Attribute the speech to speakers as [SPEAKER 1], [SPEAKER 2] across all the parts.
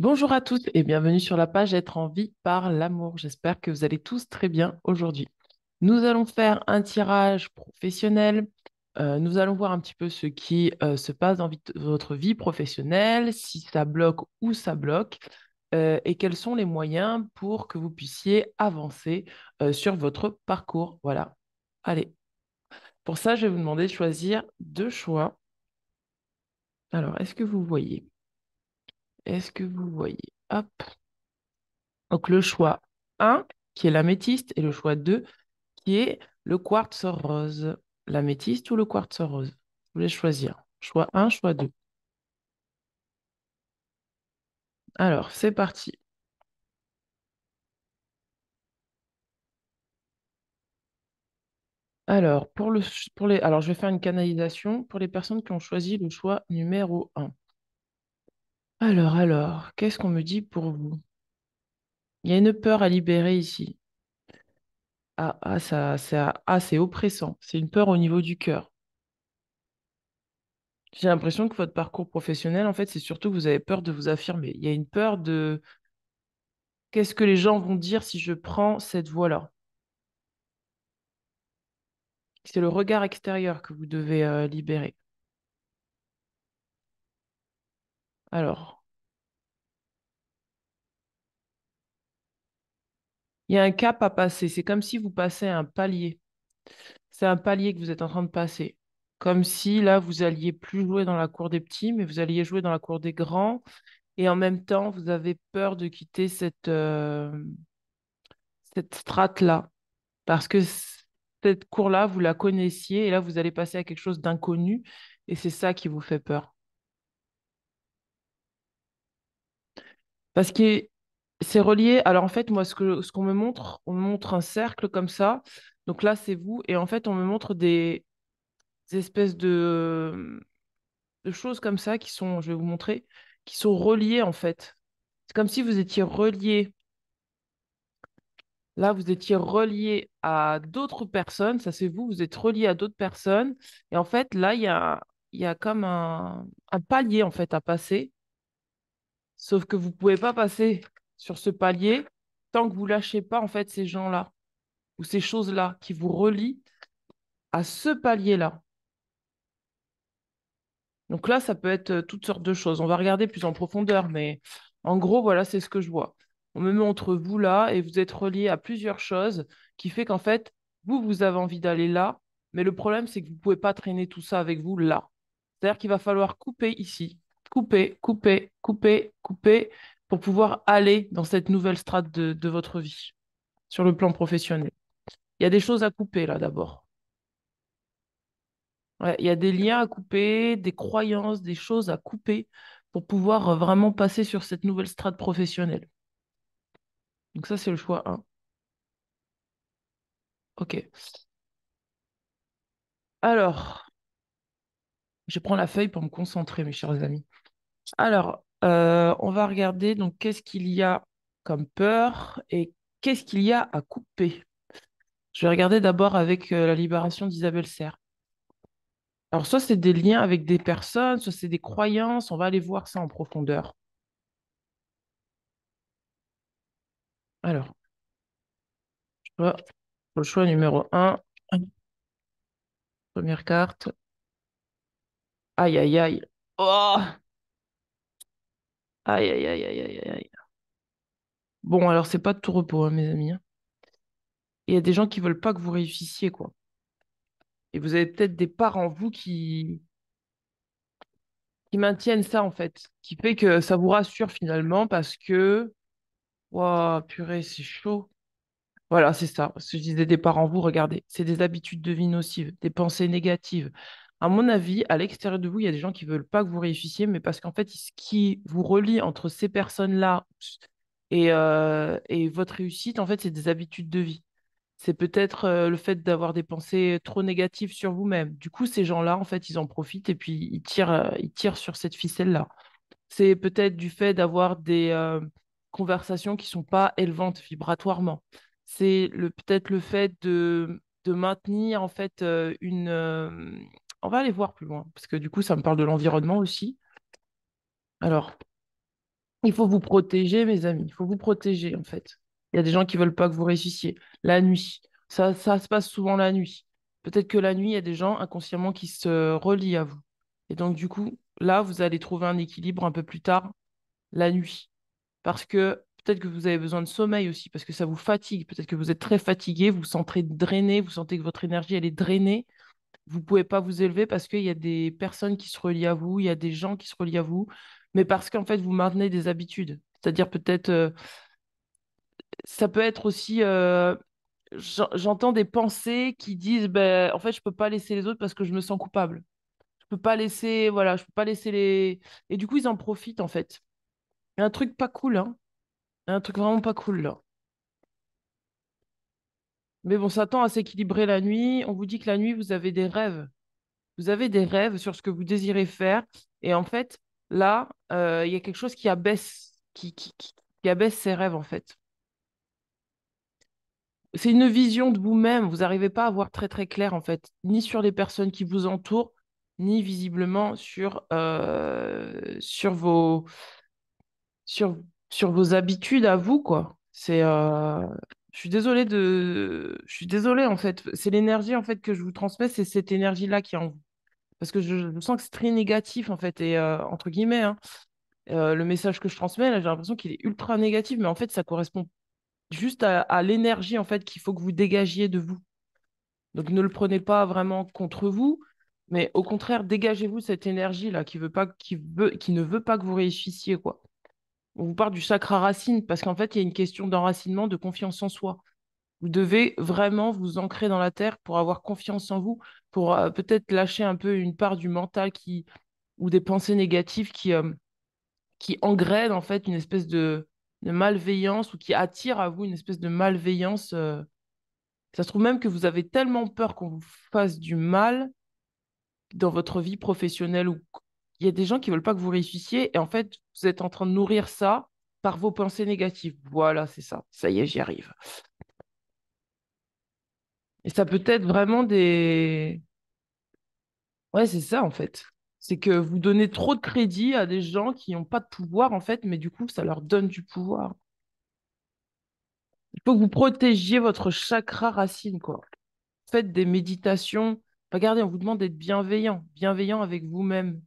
[SPEAKER 1] Bonjour à tous et bienvenue sur la page Être en vie par l'amour. J'espère que vous allez tous très bien aujourd'hui. Nous allons faire un tirage professionnel. Nous allons voir un petit peu ce qui se passe dans votre vie professionnelle, si ça bloque ou ça bloque, et quels sont les moyens pour que vous puissiez avancer sur votre parcours. Voilà. Allez, pour ça, je vais vous demander de choisir deux choix. Alors, est-ce que vous voyez? Est-ce que vous voyez? Hop. Donc le choix un qui est l'améthyste, et le choix 2 qui est le quartz rose. L'améthyste ou le quartz rose? Je voulais choisir. Choix un, choix 2. Alors, c'est parti. Alors, alors, je vais faire une canalisation pour les personnes qui ont choisi le choix numéro un. Alors, qu'est-ce qu'on me dit pour vous? Il y a une peur à libérer ici. C'est oppressant. C'est une peur au niveau du cœur. J'ai l'impression que votre parcours professionnel, en fait, c'est surtout que vous avez peur de vous affirmer. Il y a une peur de qu'est-ce que les gens vont dire si je prends cette voie-là? C'est le regard extérieur que vous devez libérer. Alors, il y a un cap à passer. C'est comme si vous passez un palier. C'est un palier que vous êtes en train de passer. Comme si là, vous alliez plus jouer dans la cour des petits, mais vous alliez jouer dans la cour des grands. Et en même temps, vous avez peur de quitter cette strate-là. Parce que cette cour-là, vous la connaissiez. Et là, vous allez passer à quelque chose d'inconnu. Et c'est ça qui vous fait peur. Parce que c'est relié. Alors en fait, moi, ce qu'on me montre, on me montre un cercle comme ça. Donc là, c'est vous. Et en fait, on me montre des espèces de choses comme ça qui sont, je vais vous montrer, qui sont reliées en fait. C'est comme si vous étiez relié. Là, vous étiez relié à d'autres personnes. Ça, c'est vous. Vous êtes relié à d'autres personnes. Et en fait, là, il y a comme un palier en fait à passer. Sauf que vous ne pouvez pas passer sur ce palier tant que vous lâchez pas en fait ces gens-là ou ces choses-là qui vous relient à ce palier-là. Donc là, ça peut être toutes sortes de choses. On va regarder plus en profondeur, mais en gros, voilà, c'est ce que je vois. On me met entre vous là et vous êtes relié à plusieurs choses qui fait qu'en fait, vous avez envie d'aller là, mais le problème, c'est que vous ne pouvez pas traîner tout ça avec vous là. C'est-à-dire qu'il va falloir couper ici, couper pour pouvoir aller dans cette nouvelle strate de votre vie sur le plan professionnel. Il y a des choses à couper là d'abord. Ouais, il y a des liens à couper, des croyances, des choses à couper pour pouvoir vraiment passer sur cette nouvelle strate professionnelle. Donc ça, c'est le choix un. OK. Alors, je prends la feuille pour me concentrer, mes chers amis. Alors, on va regarder donc qu'est-ce qu'il y a comme peur et qu'est-ce qu'il y a à couper. Je vais regarder d'abord avec la libération d'Isabelle Serre. Alors, soit c'est des liens avec des personnes, soit c'est des croyances. On va aller voir ça en profondeur. Alors, choix- le choix numéro un, première carte. Aïe, aïe, aïe. Oh! Aïe, aïe, aïe, aïe, aïe, aïe. Bon, alors, c'est pas de tout repos, hein, mes amis, hein. Il y a des gens qui veulent pas que vous réussissiez, quoi. Et vous avez peut-être des parts en vous qui maintiennent ça, en fait. Qui fait que ça vous rassure, finalement, parce que... Waouh, purée, c'est chaud. Voilà, c'est ça. Ce que je disais des parts en vous, regardez. C'est des habitudes de vie nocives, des pensées négatives. À mon avis, à l'extérieur de vous, il y a des gens qui veulent pas que vous réussissiez, mais parce qu'en fait, ce qui vous relie entre ces personnes-là et votre réussite, en fait, c'est des habitudes de vie. C'est peut-être le fait d'avoir des pensées trop négatives sur vous-même. Du coup, ces gens-là, en fait, ils en profitent et puis ils tirent sur cette ficelle-là. C'est peut-être du fait d'avoir des conversations qui sont pas élevantes vibratoirement. C'est peut-être le fait de maintenir, en fait, on va aller voir plus loin, parce que du coup, ça me parle de l'environnement aussi. Alors, Il faut vous protéger, mes amis. Il faut vous protéger, en fait. Il y a des gens qui veulent pas que vous réussissiez. La nuit, ça se passe souvent la nuit. Peut-être que la nuit, il y a des gens inconsciemment qui se relient à vous. Et donc, du coup, là, vous allez trouver un équilibre un peu plus tard, la nuit. Parce que peut-être que vous avez besoin de sommeil aussi, parce que ça vous fatigue. Peut-être que vous êtes très fatigué, vous vous sentez drainé, vous sentez que votre énergie, elle est drainée. Vous pouvez pas vous élever parce qu'il y a des personnes qui se relient à vous, il y a des gens qui se relient à vous, mais parce qu'en fait, vous maintenez des habitudes. C'est-à-dire peut-être, ça peut être aussi, j'entends des pensées qui disent, ben, en fait, je peux pas laisser les autres parce que je me sens coupable. Je peux pas laisser, voilà, je peux pas laisser les... Et du coup, ils en profitent, en fait. Il y a un truc pas cool, hein. Il y a un truc vraiment pas cool, là. Mais bon, ça tend à s'équilibrer la nuit. On vous dit que la nuit, vous avez des rêves. Vous avez des rêves sur ce que vous désirez faire. Et en fait, là, il y a quelque chose qui abaisse, qui abaisse ces rêves, en fait. C'est une vision de vous-même. Vous n'arrivez pas à voir très, très clair, en fait, ni sur les personnes qui vous entourent, ni visiblement sur, sur vos habitudes à vous, quoi. Je suis désolée, en fait. C'est l'énergie, en fait, que je vous transmets, c'est cette énergie-là qui est en vous. Parce que je sens que c'est très négatif, en fait, et entre guillemets, hein, le message que je transmets, là, j'ai l'impression qu'il est ultra négatif, mais en fait, ça correspond juste à l'énergie, en fait, qu'il faut que vous dégagiez de vous. Donc, ne le prenez pas vraiment contre vous, mais au contraire, dégagez-vous cette énergie-là qui ne veut pas que vous réussissiez, quoi. On vous parle du chakra racine, parce qu'en fait, il y a une question d'enracinement, de confiance en soi. Vous devez vraiment vous ancrer dans la terre pour avoir confiance en vous, pour peut-être lâcher un peu une part du mental ou des pensées négatives qui engraine en fait une espèce de malveillance ou qui attire à vous une espèce de malveillance. Ça se trouve même que vous avez tellement peur qu'on vous fasse du mal dans votre vie professionnelle ou il y a des gens qui veulent pas que vous réussissiez et en fait vous êtes en train de nourrir ça par vos pensées négatives. Voilà, c'est ça. Ça y est, j'y arrive. Et ça peut être vraiment des... Ouais, c'est ça en fait. C'est que vous donnez trop de crédit à des gens qui n'ont pas de pouvoir en fait, mais du coup, ça leur donne du pouvoir. Il faut que vous protégiez votre chakra racine, quoi. Faites des méditations. Regardez, on vous demande d'être bienveillant, bienveillant avec vous-même.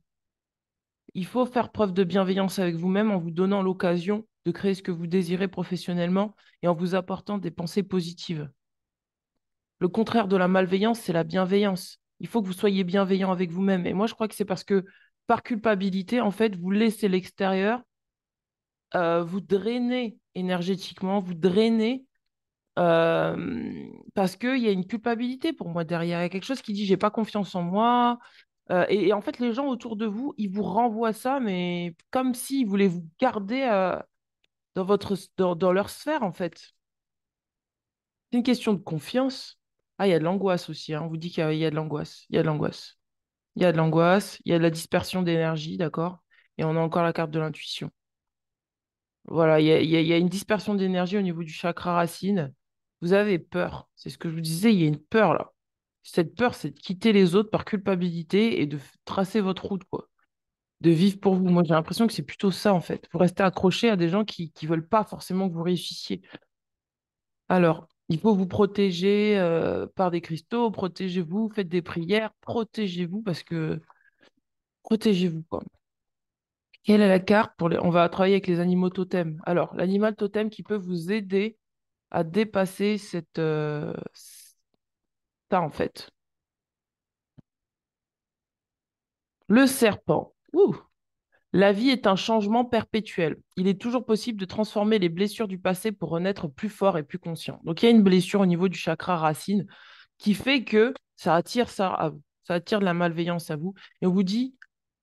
[SPEAKER 1] Il faut faire preuve de bienveillance avec vous-même en vous donnant l'occasion de créer ce que vous désirez professionnellement et en vous apportant des pensées positives. Le contraire de la malveillance, c'est la bienveillance. Il faut que vous soyez bienveillant avec vous-même. Et moi, je crois que c'est parce que par culpabilité, en fait, vous laissez l'extérieur vous drainer énergétiquement, vous drainer parce qu'il y a une culpabilité pour moi derrière. Il y a quelque chose qui dit j'ai pas confiance en moi. Et en fait, les gens autour de vous, ils vous renvoient ça, mais comme s'ils voulaient vous garder dans leur sphère, en fait. C'est une question de confiance. Ah, il y a de l'angoisse aussi, hein. On vous dit qu'il y a de l'angoisse. Il y a de l'angoisse. Il y a de l'angoisse, il y a de la dispersion d'énergie, d'accord? Et on a encore la carte de l'intuition. Voilà, il y a une dispersion d'énergie au niveau du chakra racine. Vous avez peur. C'est ce que je vous disais, il y a une peur là. Cette peur, c'est de quitter les autres par culpabilité et de tracer votre route, quoi. De vivre pour vous. Moi, j'ai l'impression que c'est plutôt ça, en fait. Vous restez accroché à des gens qui ne veulent pas forcément que vous réussissiez. Alors, il faut vous protéger par des cristaux, protégez-vous, faites des prières, protégez-vous parce que protégez-vous, quoi. Quelle est la carte pour les... On va travailler avec les animaux totems. Alors, l'animal totem qui peut vous aider à dépasser ça, en fait. Le serpent. Ouh. La vie est un changement perpétuel. Il est toujours possible de transformer les blessures du passé pour renaître plus fort et plus conscient. Donc, il y a une blessure au niveau du chakra racine qui fait que ça attire ça à vous. Ça attire de la malveillance à vous. Et on vous dit,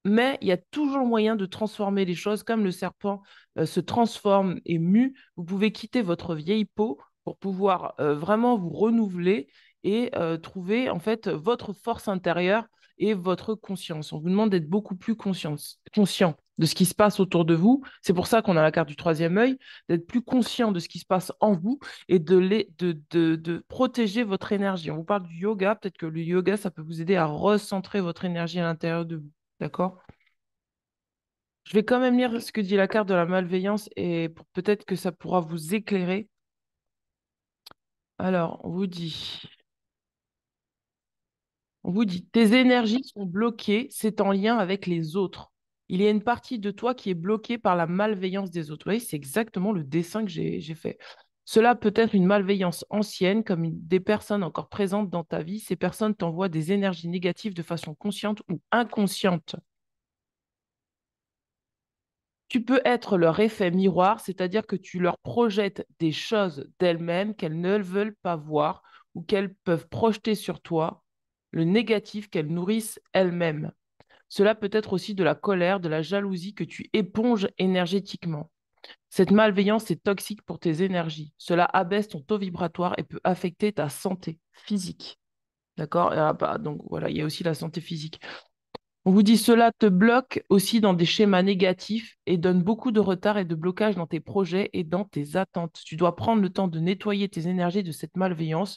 [SPEAKER 1] mais il y a toujours moyen de transformer les choses comme le serpent se transforme et mue. Vous pouvez quitter votre vieille peau pour pouvoir vraiment vous renouveler et trouver en fait votre force intérieure et votre conscience. On vous demande d'être beaucoup plus conscient de ce qui se passe autour de vous. C'est pour ça qu'on a la carte du troisième œil, d'être plus conscient de ce qui se passe en vous et de protéger votre énergie. On vous parle du yoga, peut-être que le yoga, ça peut vous aider à recentrer votre énergie à l'intérieur de vous. D'accord? Je vais quand même lire ce que dit la carte de la malveillance et peut-être que ça pourra vous éclairer. Alors, on vous dit, tes énergies sont bloquées, c'est en lien avec les autres. Il y a une partie de toi qui est bloquée par la malveillance des autres. Vous voyez, c'est exactement le dessin que j'ai fait. Cela peut être une malveillance ancienne, comme des personnes encore présentes dans ta vie. Ces personnes t'envoient des énergies négatives de façon consciente ou inconsciente. Tu peux être leur effet miroir, c'est-à-dire que tu leur projettes des choses d'elles-mêmes qu'elles ne veulent pas voir ou qu'elles peuvent projeter sur toi, le négatif qu'elles nourrissent elles-mêmes. Cela peut être aussi de la colère, de la jalousie que tu éponges énergétiquement. Cette malveillance est toxique pour tes énergies. Cela abaisse ton taux vibratoire et peut affecter ta santé physique. D'accord? Ah bah, donc voilà, il y a aussi la santé physique. On vous dit cela te bloque aussi dans des schémas négatifs et donne beaucoup de retard et de blocage dans tes projets et dans tes attentes. Tu dois prendre le temps de nettoyer tes énergies de cette malveillance,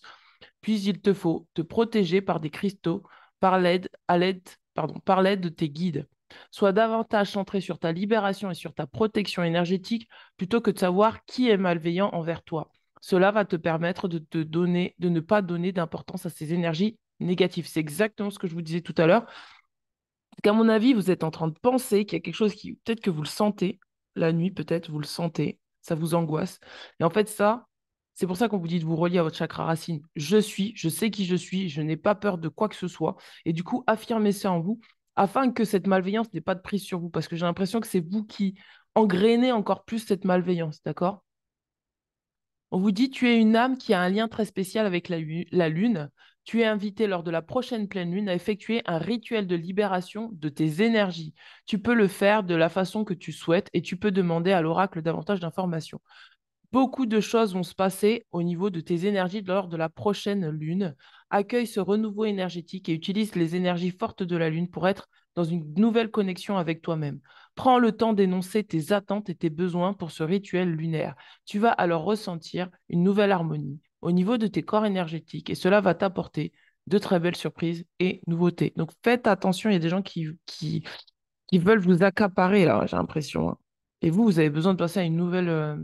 [SPEAKER 1] puis il te faut te protéger par des cristaux, par l'aide de tes guides. Sois davantage centré sur ta libération et sur ta protection énergétique plutôt que de savoir qui est malveillant envers toi. Cela va te permettre de ne pas donner d'importance à ces énergies négatives. C'est exactement ce que je vous disais tout à l'heure. Qu'à mon avis, vous êtes en train de penser qu'il y a quelque chose qui, peut-être que vous le sentez, la nuit, peut-être, vous le sentez, ça vous angoisse. Et en fait, ça, c'est pour ça qu'on vous dit de vous relier à votre chakra racine. Je sais qui je suis, je n'ai pas peur de quoi que ce soit. Et du coup, affirmez ça en vous afin que cette malveillance n'ait pas de prise sur vous. Parce que j'ai l'impression que c'est vous qui engrainez encore plus cette malveillance, d'accord? On vous dit, tu es une âme qui a un lien très spécial avec la Lune. Tu es invité lors de la prochaine pleine lune à effectuer un rituel de libération de tes énergies. Tu peux le faire de la façon que tu souhaites et tu peux demander à l'oracle davantage d'informations. Beaucoup de choses vont se passer au niveau de tes énergies lors de la prochaine lune. Accueille ce renouveau énergétique et utilise les énergies fortes de la lune pour être dans une nouvelle connexion avec toi-même. Prends le temps d'énoncer tes attentes et tes besoins pour ce rituel lunaire. Tu vas alors ressentir une nouvelle harmonie au niveau de tes corps énergétiques et cela va t'apporter de très belles surprises et nouveautés. Donc faites attention, il y a des gens qui veulent vous accaparer là, j'ai l'impression, hein. Et vous avez besoin de passer à une nouvelle,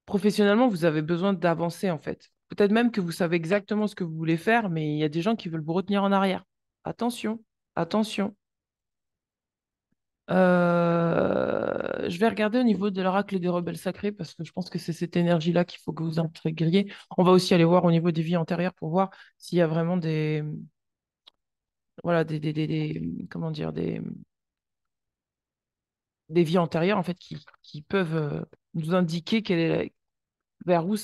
[SPEAKER 1] professionnellement, vous avez besoin d'avancer en fait. Peut-être même que vous savez exactement ce que vous voulez faire, mais il y a des gens qui veulent vous retenir en arrière. Attention, attention. Je vais regarder au niveau de l'oracle des rebelles sacrés parce que je pense que c'est cette énergie-là qu'il faut que vous intégriez. On va aussi aller voir au niveau des vies antérieures pour voir s'il y a vraiment voilà, comment dire, des vies antérieures en fait qui peuvent nous indiquer vers où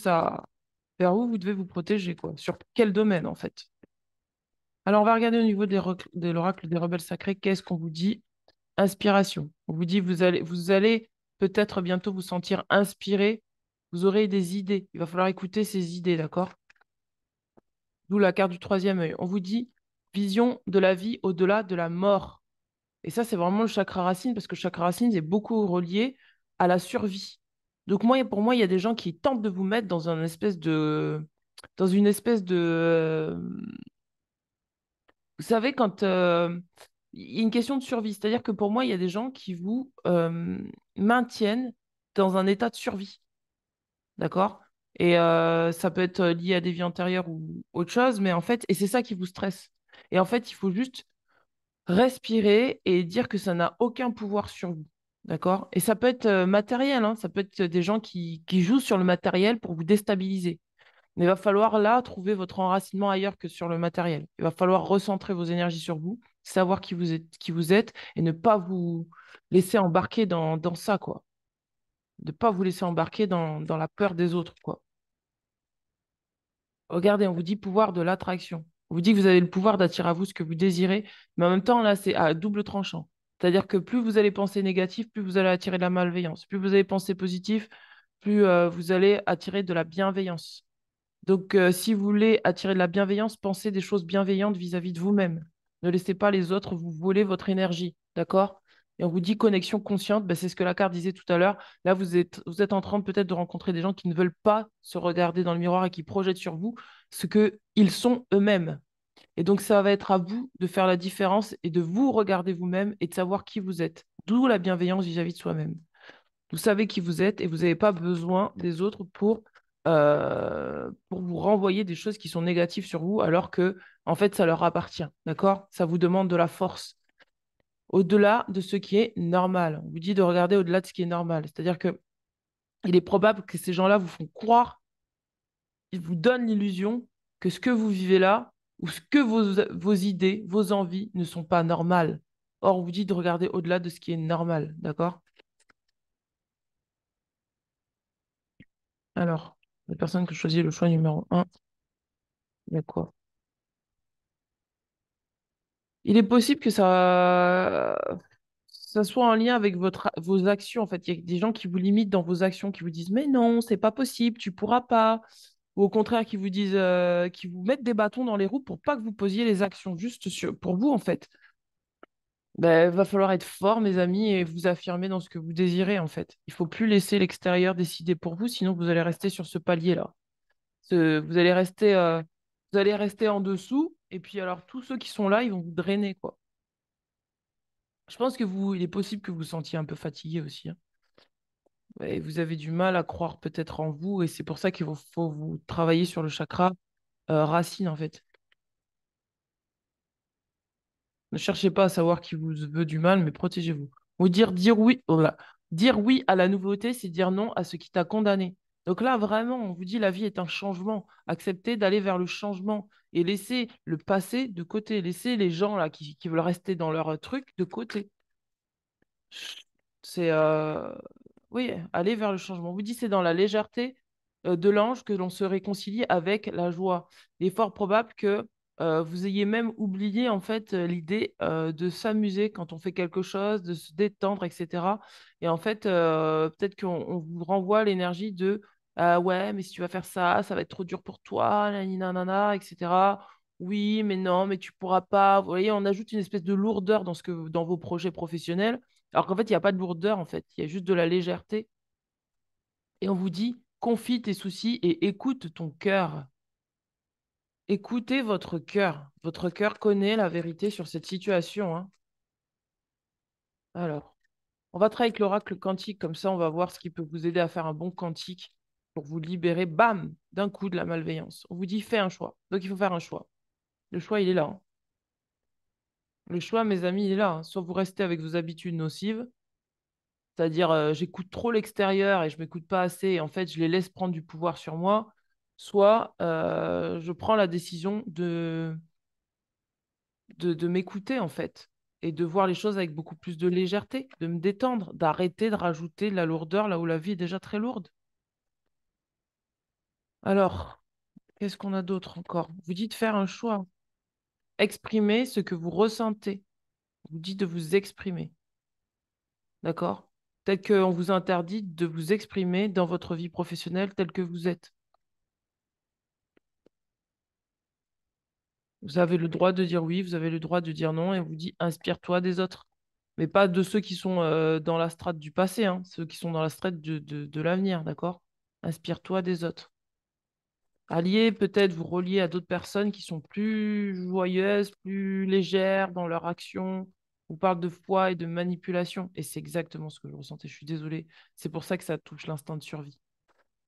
[SPEAKER 1] vers où vous devez vous protéger, quoi. Sur quel domaine, en fait. Alors, on va regarder au niveau de l'oracle des rebelles sacrés. Qu'est-ce qu'on vous dit? Inspiration. On vous dit, vous allez peut-être bientôt vous sentir inspiré. Vous aurez des idées. Il va falloir écouter ces idées, d'accord? D'où la carte du troisième œil. On vous dit, vision de la vie au-delà de la mort. Et ça, c'est vraiment le chakra racine, parce que le chakra racine est beaucoup relié à la survie. Donc moi, pour moi, il y a des gens qui tentent de vous mettre dans une espèce de, vous savez, quand il y a une question de survie, c'est-à-dire que pour moi, il y a des gens qui vous maintiennent dans un état de survie, d'accord? Et ça peut être lié à des vies antérieures ou autre chose, mais en fait, et c'est ça qui vous stresse. Et en fait, il faut juste respirer et dire que ça n'a aucun pouvoir sur vous. D'accord? Et ça peut être matériel, hein, ça peut être des gens qui jouent sur le matériel pour vous déstabiliser. Mais il va falloir là trouver votre enracinement ailleurs que sur le matériel. Il va falloir recentrer vos énergies sur vous, savoir qui vous êtes et ne pas vous laisser embarquer dans ça, quoi. Ne pas vous laisser embarquer dans la peur des autres, quoi. Regardez, on vous dit pouvoir de l'attraction. On vous dit que vous avez le pouvoir d'attirer à vous ce que vous désirez, mais en même temps, là, c'est à double tranchant. C'est-à-dire que plus vous allez penser négatif, plus vous allez attirer de la malveillance. Plus vous allez penser positif, plus vous allez attirer de la bienveillance. Donc, si vous voulez attirer de la bienveillance, pensez des choses bienveillantes vis-à-vis de vous-même. Ne laissez pas les autres vous voler votre énergie, d'accord? Et on vous dit connexion consciente, ben, c'est ce que la carte disait tout à l'heure. Là, vous êtes en train peut-être de rencontrer des gens qui ne veulent pas se regarder dans le miroir et qui projettent sur vous ce qu'ils sont eux-mêmes. Et donc, ça va être à vous de faire la différence et de vous regarder vous-même et de savoir qui vous êtes. D'où la bienveillance vis-à-vis de soi-même. Vous savez qui vous êtes et vous n'avez pas besoin des autres pour vous renvoyer des choses qui sont négatives sur vous alors que, en fait, ça leur appartient. D'accord? Ça vous demande de la force. Au-delà de ce qui est normal. On vous dit de regarder au-delà de ce qui est normal. C'est-à-dire que il est probable que ces gens-là vous font croire, ils vous donnent l'illusion que ce que vous vivez là ou ce que vos idées, vos envies ne sont pas normales. Or, on vous dit de regarder au-delà de ce qui est normal. D'accord? Alors, la personne que je choisis le choix numéro un, il y a quoi? Il est possible que ça soit en lien avec vos actions. En fait, il y a des gens qui vous limitent dans vos actions, qui vous disent, mais non, c'est pas possible, tu pourras pas. Ou au contraire, qui vous disent, qui vous mettent des bâtons dans les roues pour pas que vous posiez les actions juste pour vous, en fait. Ben, va falloir être fort, mes amis, et vous affirmer dans ce que vous désirez, en fait. Il faut plus laisser l'extérieur décider pour vous, sinon vous allez rester sur ce palier-là. Vous vous allez rester en dessous, et puis alors tous ceux qui sont là, ils vont vous drainer, quoi. Je pense que il est possible que vous vous sentiez un peu fatigué aussi, hein. Et vous avez du mal à croire peut-être en vous, et c'est pour ça faut vous travailler sur le chakra racine, en fait. Ne cherchez pas à savoir qui vous veut du mal, mais protégez-vous. Ou dire oui, oh là. Dire oui à la nouveauté, c'est dire non à ce qui t'a condamné. Donc là, vraiment, on vous dit la vie est un changement. Acceptez d'aller vers le changement et laissez le passé de côté. Laissez les gens là qui veulent rester dans leur truc de côté. C'est oui, aller vers le changement. On vous dit c'est dans la légèreté de l'ange que l'on se réconcilie avec la joie. Il est fort probable que vous ayez même oublié en fait l'idée de s'amuser quand on fait quelque chose, de se détendre, etc. Et en fait, peut-être on vous renvoie l'énergie de ah ouais, mais si tu vas faire ça, ça va être trop dur pour toi, nanani, nanana, etc. Oui, mais non, mais tu pourras pas. Vous voyez, on ajoute une espèce de lourdeur dans vos projets professionnels alors qu'en fait, il n'y a pas de lourdeur, en fait. Il y a juste de la légèreté. Et on vous dit, confie tes soucis et écoute ton cœur. Écoutez votre cœur. Votre cœur connaît la vérité sur cette situation, hein. Alors, on va travailler avec l'oracle quantique, comme ça, on va voir ce qui peut vous aider à faire un bon quantique pour vous libérer, bam, d'un coup de la malveillance. On vous dit, fais un choix. Donc, il faut faire un choix. Le choix, il est là, hein. Le choix, mes amis, il est là, hein. Soit vous restez avec vos habitudes nocives, c'est-à-dire j'écoute trop l'extérieur et je m'écoute pas assez, et en fait, je les laisse prendre du pouvoir sur moi, soit je prends la décision de m'écouter, en fait, et de voir les choses avec beaucoup plus de légèreté, de me détendre, d'arrêter de rajouter de la lourdeur là où la vie est déjà très lourde. Alors, qu'est-ce qu'on a d'autre encore? Vous dites faire un choix. Exprimez ce que vous ressentez. Vous dites de vous exprimer. D'accord? Peut-être qu'on vous interdit de vous exprimer dans votre vie professionnelle telle que vous êtes. Vous avez le droit de dire oui, vous avez le droit de dire non, et on vous dit inspire-toi des autres. Mais pas de ceux qui sont dans la strate du passé, hein, ceux qui sont dans la strate de l'avenir, d'accord? Inspire-toi des autres. Alliez, peut-être vous relier à d'autres personnes qui sont plus joyeuses, plus légères dans leur action. On parle de foi et de manipulation. Et c'est exactement ce que je ressentais. Je suis désolée. C'est pour ça que ça touche l'instinct de survie.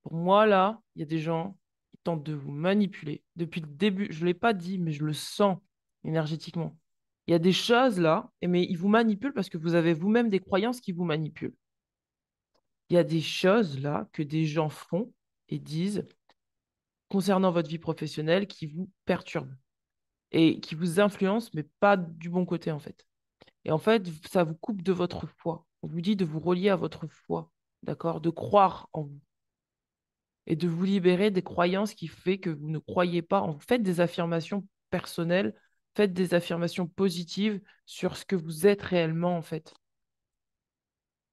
[SPEAKER 1] Pour moi, là, il y a des gens qui tentent de vous manipuler. Depuis le début, je ne l'ai pas dit, mais je le sens énergétiquement. Il y a des choses là, mais ils vous manipulent parce que vous avez vous-même des croyances qui vous manipulent. Il y a des choses là que des gens font et disent concernant votre vie professionnelle qui vous perturbent et qui vous influencent, mais pas du bon côté en fait. Et en fait, ça vous coupe de votre foi. On vous dit de vous relier à votre foi, d'accord? De croire en vous et de vous libérer des croyances qui fait que vous ne croyez pas. Faites des affirmations personnelles, faites des affirmations positives sur ce que vous êtes réellement en fait.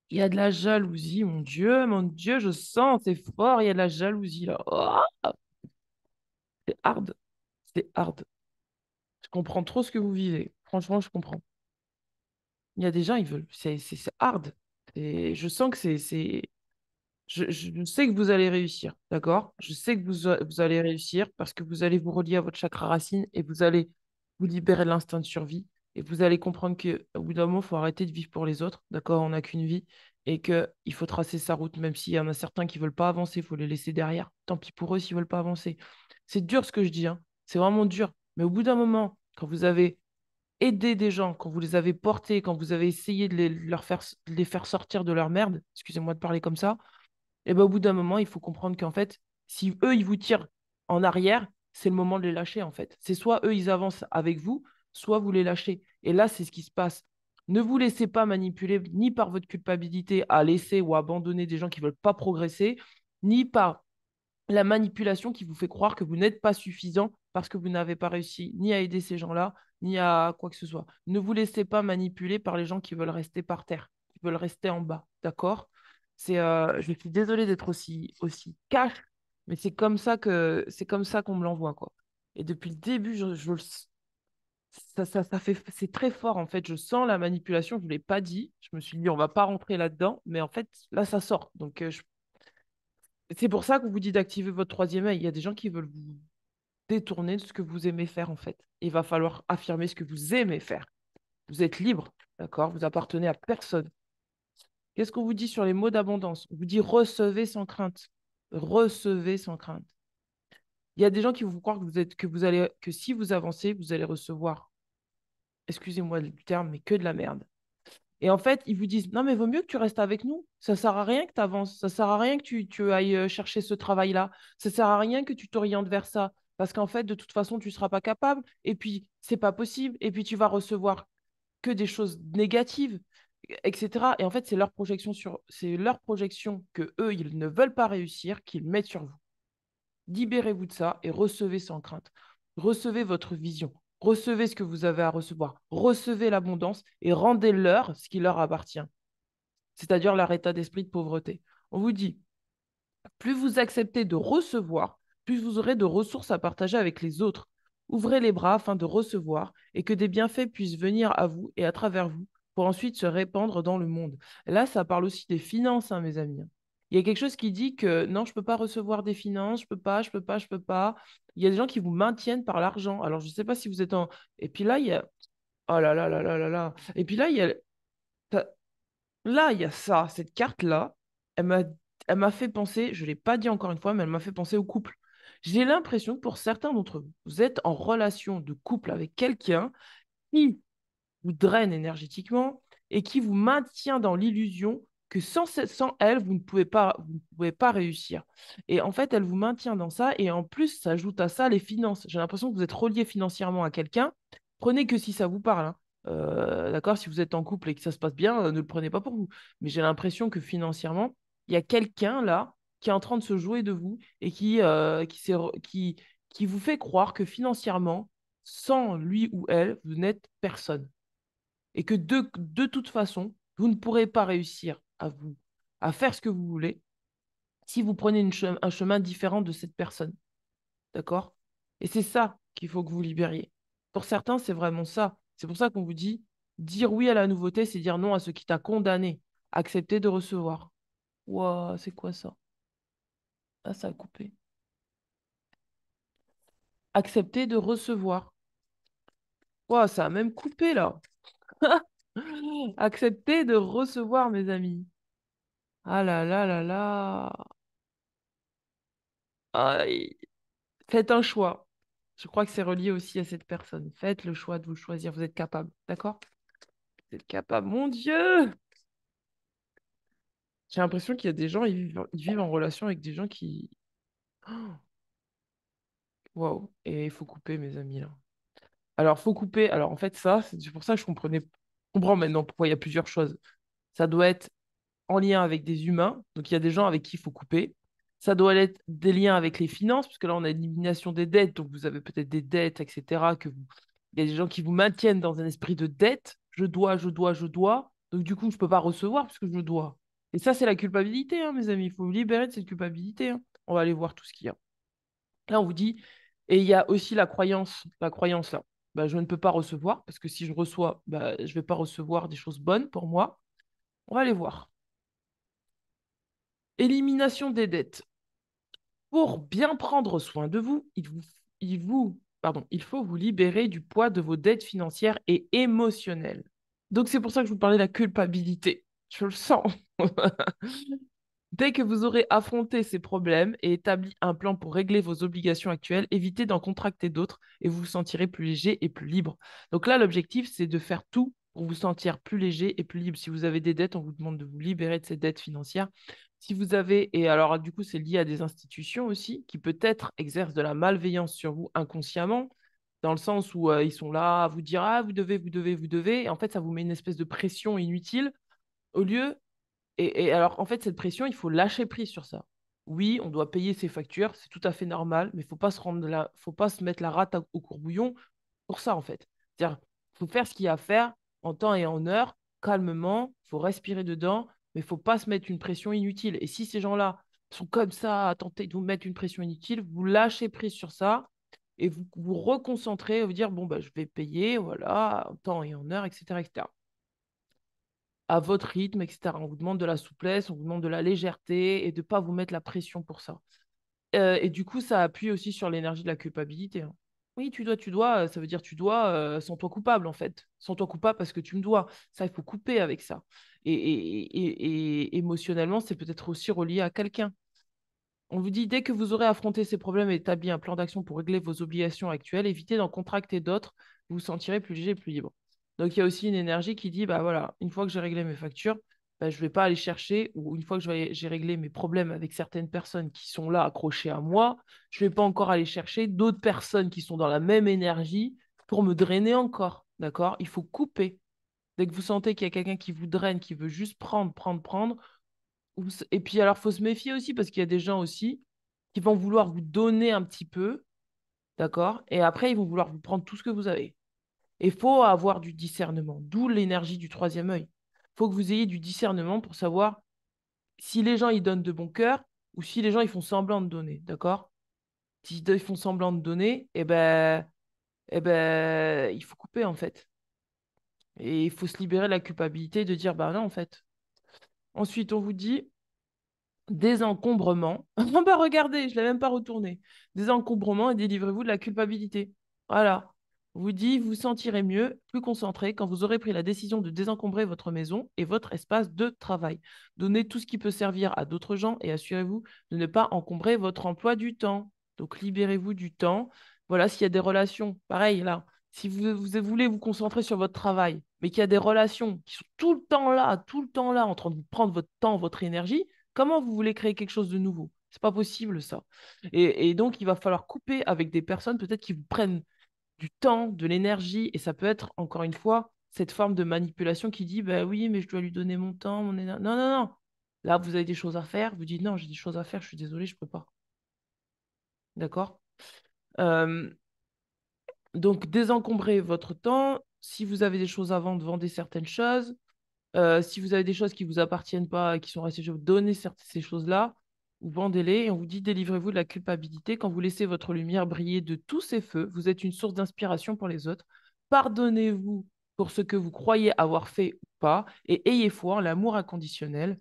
[SPEAKER 1] Il y a de la jalousie, mon Dieu, je sens, c'est fort, il y a de la jalousie là. Oh, c'est hard, c'est hard. Je comprends trop ce que vous vivez. Franchement, je comprends. Il y a des gens, ils veulent, c'est hard. Et je sens que je sais que vous allez réussir, d'accord? Je sais que vous allez réussir parce que vous allez vous relier à votre chakra racine et vous allez vous libérez l'instinct de survie et vous allez comprendre qu'au bout d'un moment, il faut arrêter de vivre pour les autres. D'accord? On n'a qu'une vie et qu'il faut tracer sa route, même s'il y en a certains qui ne veulent pas avancer, il faut les laisser derrière. Tant pis pour eux s'ils ne veulent pas avancer. C'est dur ce que je dis, hein. C'est vraiment dur. Mais au bout d'un moment, quand vous avez aidé des gens, quand vous les avez portés, quand vous avez essayé de les faire sortir de leur merde, excusez-moi de parler comme ça, et ben, au bout d'un moment, il faut comprendre qu'en fait, si eux, ils vous tirent en arrière, c'est le moment de les lâcher, en fait. C'est soit eux, ils avancent avec vous, soit vous les lâchez. Et là, c'est ce qui se passe. Ne vous laissez pas manipuler ni par votre culpabilité à laisser ou abandonner des gens qui ne veulent pas progresser, ni par la manipulation qui vous fait croire que vous n'êtes pas suffisant parce que vous n'avez pas réussi ni à aider ces gens-là, ni à quoi que ce soit. Ne vous laissez pas manipuler par les gens qui veulent rester par terre, qui veulent rester en bas, d'accord? Je suis désolée d'être aussi cash, mais c'est comme ça qu'on me l'envoie, quoi. Et depuis le début, ça fait, c'est très fort, en fait. Je sens la manipulation, je ne l'ai pas dit. Je me suis dit, on va pas rentrer là-dedans, mais en fait, là, ça sort. Donc, c'est pour ça qu'on vous dit d'activer votre troisième œil. Il y a des gens qui veulent vous détourner de ce que vous aimez faire, en fait. Il va falloir affirmer ce que vous aimez faire. Vous êtes libre, d'accord? Vous appartenez à personne. Qu'est-ce qu'on vous dit sur les mots d'abondance? On vous dit recevez sans crainte. Recevez sans crainte. Il y a des gens qui vont croire que que si vous avancez, vous allez recevoir, excusez-moi le terme, mais que de la merde. Et en fait, ils vous disent, non, mais vaut mieux que tu restes avec nous. Ça sert à rien que tu avances. Ça sert à rien que tu ailles chercher ce travail-là. Ça sert à rien que tu t'orientes vers ça. Parce qu'en fait, de toute façon, tu ne seras pas capable. Et puis, c'est pas possible. Et puis, tu vas recevoir que des choses négatives, etc. Et en fait, c'est leur projection que eux, ils ne veulent pas réussir, qu'ils mettent sur vous. Libérez-vous de ça et recevez sans crainte. Recevez votre vision. Recevez ce que vous avez à recevoir. Recevez l'abondance et rendez-leur ce qui leur appartient, c'est-à-dire leur état d'esprit de pauvreté. On vous dit, plus vous acceptez de recevoir, plus vous aurez de ressources à partager avec les autres. Ouvrez les bras afin de recevoir et que des bienfaits puissent venir à vous et à travers vous pour ensuite se répandre dans le monde. Et là, ça parle aussi des finances, hein, mes amis. Il y a quelque chose qui dit que non, je ne peux pas recevoir des finances, je ne peux pas, je ne peux pas, je ne peux pas. Il y a des gens qui vous maintiennent par l'argent. Alors, je ne sais pas si vous êtes en... Et puis là, il y a... Oh là là là là là là. Et puis là, il y a... Là, il y a ça, cette carte-là, elle m'a, elle m'a fait penser, je ne l'ai pas dit encore une fois, mais elle m'a fait penser au couple. J'ai l'impression que pour certains d'entre vous, vous êtes en relation de couple avec quelqu'un qui vous draine énergétiquement et qui vous maintient dans l'illusion que sans elle, vous ne pouvez pas réussir. Et en fait, elle vous maintient dans ça et en plus, ça ajoute à ça les finances. J'ai l'impression que vous êtes relié financièrement à quelqu'un. Prenez que si ça vous parle, hein. D'accord, si vous êtes en couple et que ça se passe bien, ne le prenez pas pour vous. Mais j'ai l'impression que financièrement, il y a quelqu'un là qui est en train de se jouer de vous et qui vous fait croire que financièrement, sans lui ou elle, vous n'êtes personne et que de toute façon, vous ne pourrez pas réussir à faire ce que vous voulez si vous prenez un chemin différent de cette personne. D'accord? Et c'est ça qu'il faut que vous libériez. Pour certains, c'est vraiment ça. C'est pour ça qu'on vous dit, dire oui à la nouveauté, c'est dire non à ce qui t'a condamné. Accepter de recevoir. Ouah, c'est quoi ça? Ah, ça a coupé. Accepter de recevoir. Ouah, ça a même coupé là. Accepter de recevoir, mes amis. Ah là là là là. Aïe. Faites un choix. Je crois que c'est relié aussi à cette personne. Faites le choix de vous choisir. Vous êtes capable. D'accord? Vous êtes capable. Mon Dieu! J'ai l'impression qu'il y a des gens, ils vivent en relation avec des gens qui... Oh, waouh. Et il faut couper, mes amis, là. Alors, faut couper. Alors, en fait, ça, c'est pour ça que je comprends maintenant pourquoi il y a plusieurs choses. Ça doit être en lien avec des humains. Donc, il y a des gens avec qui il faut couper. Ça doit être des liens avec les finances, parce que là, on a l'élimination des dettes. Donc, vous avez peut-être des dettes, etc. Il y a des gens qui vous maintiennent dans un esprit de dette. Je dois, je dois, je dois. Donc, du coup, je ne peux pas recevoir parce que je dois. Et ça, c'est la culpabilité, hein, mes amis. Il faut vous libérer de cette culpabilité, hein. On va aller voir tout ce qu'il y a. Là, on vous dit, et il y a aussi la croyance là. Bah, je ne peux pas recevoir parce que si je reçois, bah, je ne vais pas recevoir des choses bonnes pour moi. On va aller voir. Élimination des dettes. Pour bien prendre soin de vous, il vous pardon, il faut vous libérer du poids de vos dettes financières et émotionnelles. Donc, c'est pour ça que je vous parlais de la culpabilité. Je le sens. Dès que vous aurez affronté ces problèmes et établi un plan pour régler vos obligations actuelles, évitez d'en contracter d'autres et vous vous sentirez plus léger et plus libre. Donc là, l'objectif, c'est de faire tout pour vous sentir plus léger et plus libre. Si vous avez des dettes, on vous demande de vous libérer de ces dettes financières. Si vous avez, et alors du coup, c'est lié à des institutions aussi qui peut-être exercent de la malveillance sur vous inconsciemment, dans le sens où ils sont là à vous dire, ah, vous devez, vous devez, vous devez. Et en fait, ça vous met une espèce de pression inutile au lieu et alors, en fait, cette pression, il faut lâcher prise sur ça. Oui, on doit payer ses factures, c'est tout à fait normal, mais il faut pas se mettre la rate au courbouillon pour ça, en fait. C'est-à-dire, il faut faire ce qu'il y a à faire en temps et en heure, calmement, il faut respirer dedans, mais il faut pas se mettre une pression inutile. Et si ces gens-là sont comme ça à tenter de vous mettre une pression inutile, vous lâchez prise sur ça et vous vous reconcentrez, vous dire, bon, bah, je vais payer, voilà, en temps et en heure, etc., etc. À votre rythme, etc. On vous demande de la souplesse, on vous demande de la légèreté et de ne pas vous mettre la pression pour ça. Et du coup, ça appuie aussi sur l'énergie de la culpabilité, hein. Oui, tu dois, ça veut dire tu dois, sens-toi coupable en fait. Sens-toi coupable parce que tu me dois. Ça, il faut couper avec ça. Et émotionnellement, c'est peut-être aussi relié à quelqu'un. On vous dit, dès que vous aurez affronté ces problèmes et établi un plan d'action pour régler vos obligations actuelles, évitez d'en contracter d'autres, vous vous sentirez plus léger et plus libre. Donc, il y a aussi une énergie qui dit, bah voilà, une fois que j'ai réglé mes factures, bah, je ne vais pas aller chercher, ou une fois que j'ai réglé mes problèmes avec certaines personnes qui sont là accrochées à moi, je ne vais pas encore aller chercher d'autres personnes qui sont dans la même énergie pour me drainer encore. D'accord? Il faut couper. Dès que vous sentez qu'il y a quelqu'un qui vous draine, qui veut juste prendre, prendre, prendre, et puis alors, faut se méfier aussi parce qu'il y a des gens aussi qui vont vouloir vous donner un petit peu, d'accord? Et après, ils vont vouloir vous prendre tout ce que vous avez. Et il faut avoir du discernement, d'où l'énergie du troisième œil. Il faut que vous ayez du discernement pour savoir si les gens ils donnent de bon cœur ou si les gens ils font semblant de donner, d'accord? Si ils font semblant de donner, il faut couper en fait. Et il faut se libérer de la culpabilité de dire bah non en fait. Ensuite, on vous dit désencombrement. Ah bah regardez, je ne l'ai même pas retourné. Désencombrement et délivrez-vous de la culpabilité. Voilà. Vous dit, vous sentirez mieux, plus concentré quand vous aurez pris la décision de désencombrer votre maison et votre espace de travail. Donnez tout ce qui peut servir à d'autres gens et assurez-vous de ne pas encombrer votre emploi du temps. Donc libérez-vous du temps. Voilà, s'il y a des relations, pareil là, si vous voulez vous concentrer sur votre travail, mais qu'il y a des relations qui sont tout le temps là, en train de vous prendre votre temps, votre énergie, comment vous voulez créer quelque chose de nouveau? C'est pas possible, ça. Et donc, il va falloir couper avec des personnes peut-être qui vous prennent du temps, de l'énergie, et ça peut être, encore une fois, cette forme de manipulation qui dit, bah oui, mais je dois lui donner mon temps, mon énergie. Non, non, non. Là, vous avez des choses à faire, vous dites, non, j'ai des choses à faire, je suis désolé, je peux pas. D'accord? Euh, donc, désencombrez votre temps. Si vous avez des choses à vendre, vendez certaines choses. Si vous avez des choses qui ne vous appartiennent pas et qui sont restées chez vous, donnez ces choses-là ou vendez-les et on vous dit délivrez-vous de la culpabilité. Quand vous laissez votre lumière briller de tous ces feux, vous êtes une source d'inspiration pour les autres. Pardonnez-vous pour ce que vous croyez avoir fait ou pas et ayez foi en l'amour inconditionnel.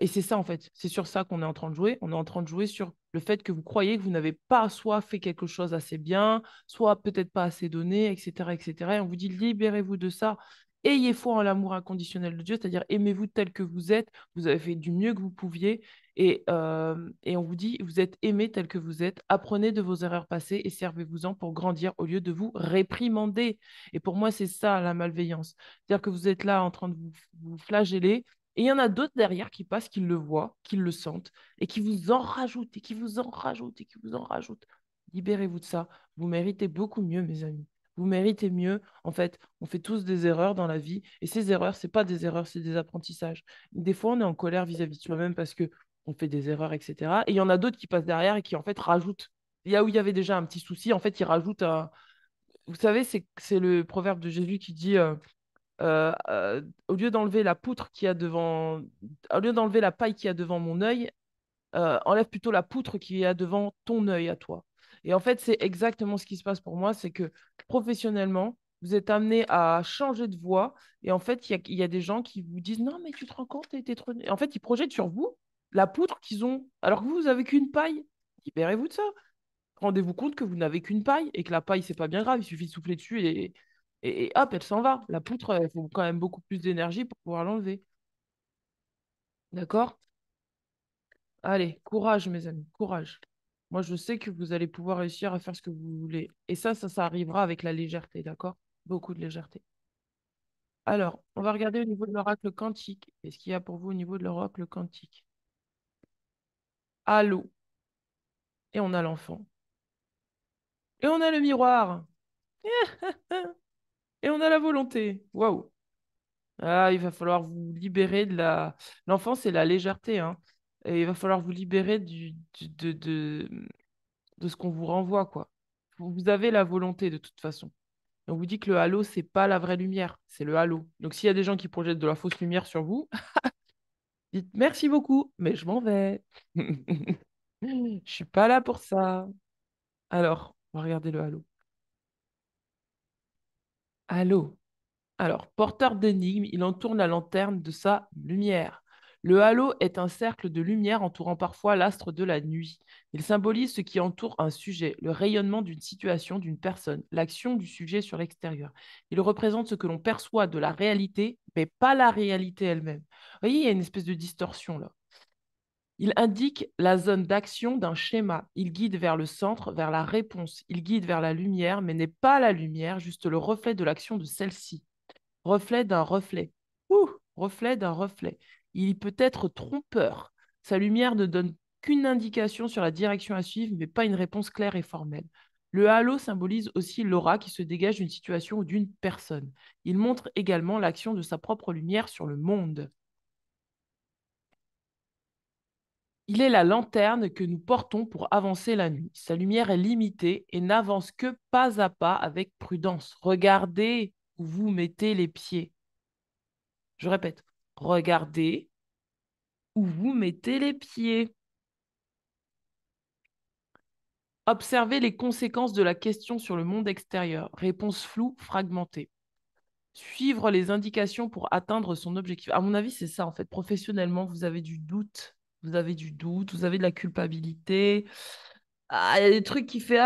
[SPEAKER 1] Et c'est ça, en fait. C'est sur ça qu'on est en train de jouer. On est en train de jouer sur le fait que vous croyez que vous n'avez pas soit fait quelque chose assez bien, soit peut-être pas assez donné, etc., etc. Et on vous dit, libérez-vous de ça. Ayez foi en l'amour inconditionnel de Dieu, c'est-à-dire aimez-vous tel que vous êtes. Vous avez fait du mieux que vous pouviez. Et on vous dit, vous êtes aimé tel que vous êtes. Apprenez de vos erreurs passées et servez-vous-en pour grandir au lieu de vous réprimander. Et pour moi, c'est ça la malveillance. C'est-à-dire que vous êtes là en train de vous flageller et il y en a d'autres derrière qui passent, qui le voient, qui le sentent, et qui vous en rajoutent, et qui vous en rajoutent, et qui vous en rajoutent. Libérez-vous de ça. Vous méritez beaucoup mieux, mes amis. Vous méritez mieux. En fait, on fait tous des erreurs dans la vie. Et ces erreurs, ce n'est pas des erreurs, c'est des apprentissages. Des fois, on est en colère vis-à-vis de soi-même parce que on fait des erreurs, etc. Et il y en a d'autres qui passent derrière et qui, en fait, rajoutent. Il y a où il y avait déjà un petit souci, en fait, ils rajoutent un... Vous savez, c'est le proverbe de Jésus qui dit au lieu d'enlever la poutre qui a devant, au lieu d'enlever la paille qui a devant mon œil, enlève plutôt la poutre qui a devant ton œil à toi. Et en fait, c'est exactement ce qui se passe pour moi, c'est que professionnellement, vous êtes amené à changer de voie. Et en fait, il y a des gens qui vous disent, non, mais tu te rends compte, t'es trop... Et en fait, ils projettent sur vous la poutre qu'ils ont, alors que vous avez qu'une paille. Libérez-vous de ça. Rendez-vous compte que vous n'avez qu'une paille et que la paille, c'est pas bien grave, il suffit de souffler dessus et hop, elle s'en va. La poutre, il faut quand même beaucoup plus d'énergie pour pouvoir l'enlever. D'accord? Allez, courage, mes amis, courage. Moi, je sais que vous allez pouvoir réussir à faire ce que vous voulez. Et ça arrivera avec la légèreté, d'accord? Beaucoup de légèreté. Alors, on va regarder au niveau de l'oracle quantique. Qu'est-ce qu'il y a pour vous au niveau de l'oracle quantique? Allô. Et on a l'enfant. Et on a le miroir. Et on a la volonté. Waouh. Ah, il va falloir vous libérer de la... L'enfant, c'est la légèreté, hein. Et il va falloir vous libérer de ce qu'on vous renvoie, quoi. Vous avez la volonté, de toute façon. On vous dit que le halo, c'est pas la vraie lumière, c'est le halo. Donc, s'il y a des gens qui projettent de la fausse lumière sur vous, dites merci beaucoup, mais je m'en vais. Je suis pas là pour ça. Alors, on va regarder le halo. Halo. Alors, porteur d'énigmes, il entoure la lanterne de sa lumière. Le halo est un cercle de lumière entourant parfois l'astre de la nuit. Il symbolise ce qui entoure un sujet, le rayonnement d'une situation, d'une personne, l'action du sujet sur l'extérieur. Il représente ce que l'on perçoit de la réalité, mais pas la réalité elle-même. Vous voyez, il y a une espèce de distorsion là. Il indique la zone d'action d'un schéma. Il guide vers le centre, vers la réponse. Il guide vers la lumière, mais n'est pas la lumière, juste le reflet de l'action de celle-ci. Reflet d'un reflet. Reflet d'un reflet. Il peut être trompeur. Sa lumière ne donne qu'une indication sur la direction à suivre, mais pas une réponse claire et formelle. Le halo symbolise aussi l'aura qui se dégage d'une situation ou d'une personne. Il montre également l'action de sa propre lumière sur le monde. Il est la lanterne que nous portons pour avancer la nuit. Sa lumière est limitée et n'avance que pas à pas avec prudence. Regardez où vous mettez les pieds. Je répète, regardez où vous mettez les pieds. Observez les conséquences de la question sur le monde extérieur. Réponse floue, fragmentée. Suivre les indications pour atteindre son objectif. À mon avis, c'est ça en fait. Professionnellement, vous avez du doute. Vous avez du doute, vous avez de la culpabilité. Ah, il y a des trucs qui fait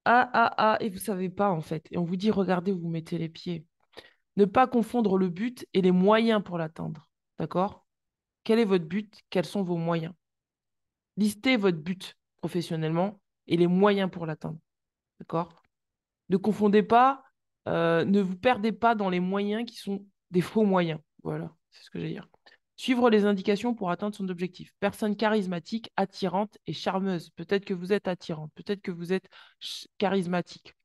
[SPEAKER 1] et vous savez pas en fait. Et on vous dit, regardez où vous mettez les pieds. Ne pas confondre le but et les moyens pour l'atteindre. D'accord? Quel est votre but? Quels sont vos moyens? Listez votre but professionnellement et les moyens pour l'atteindre. D'accord? Ne confondez pas, ne vous perdez pas dans les moyens qui sont des faux moyens. Voilà, c'est ce que j'ai à dire. Suivre les indications pour atteindre son objectif. Personne charismatique, attirante et charmeuse. Peut-être que vous êtes attirante, peut-être que vous êtes charismatique.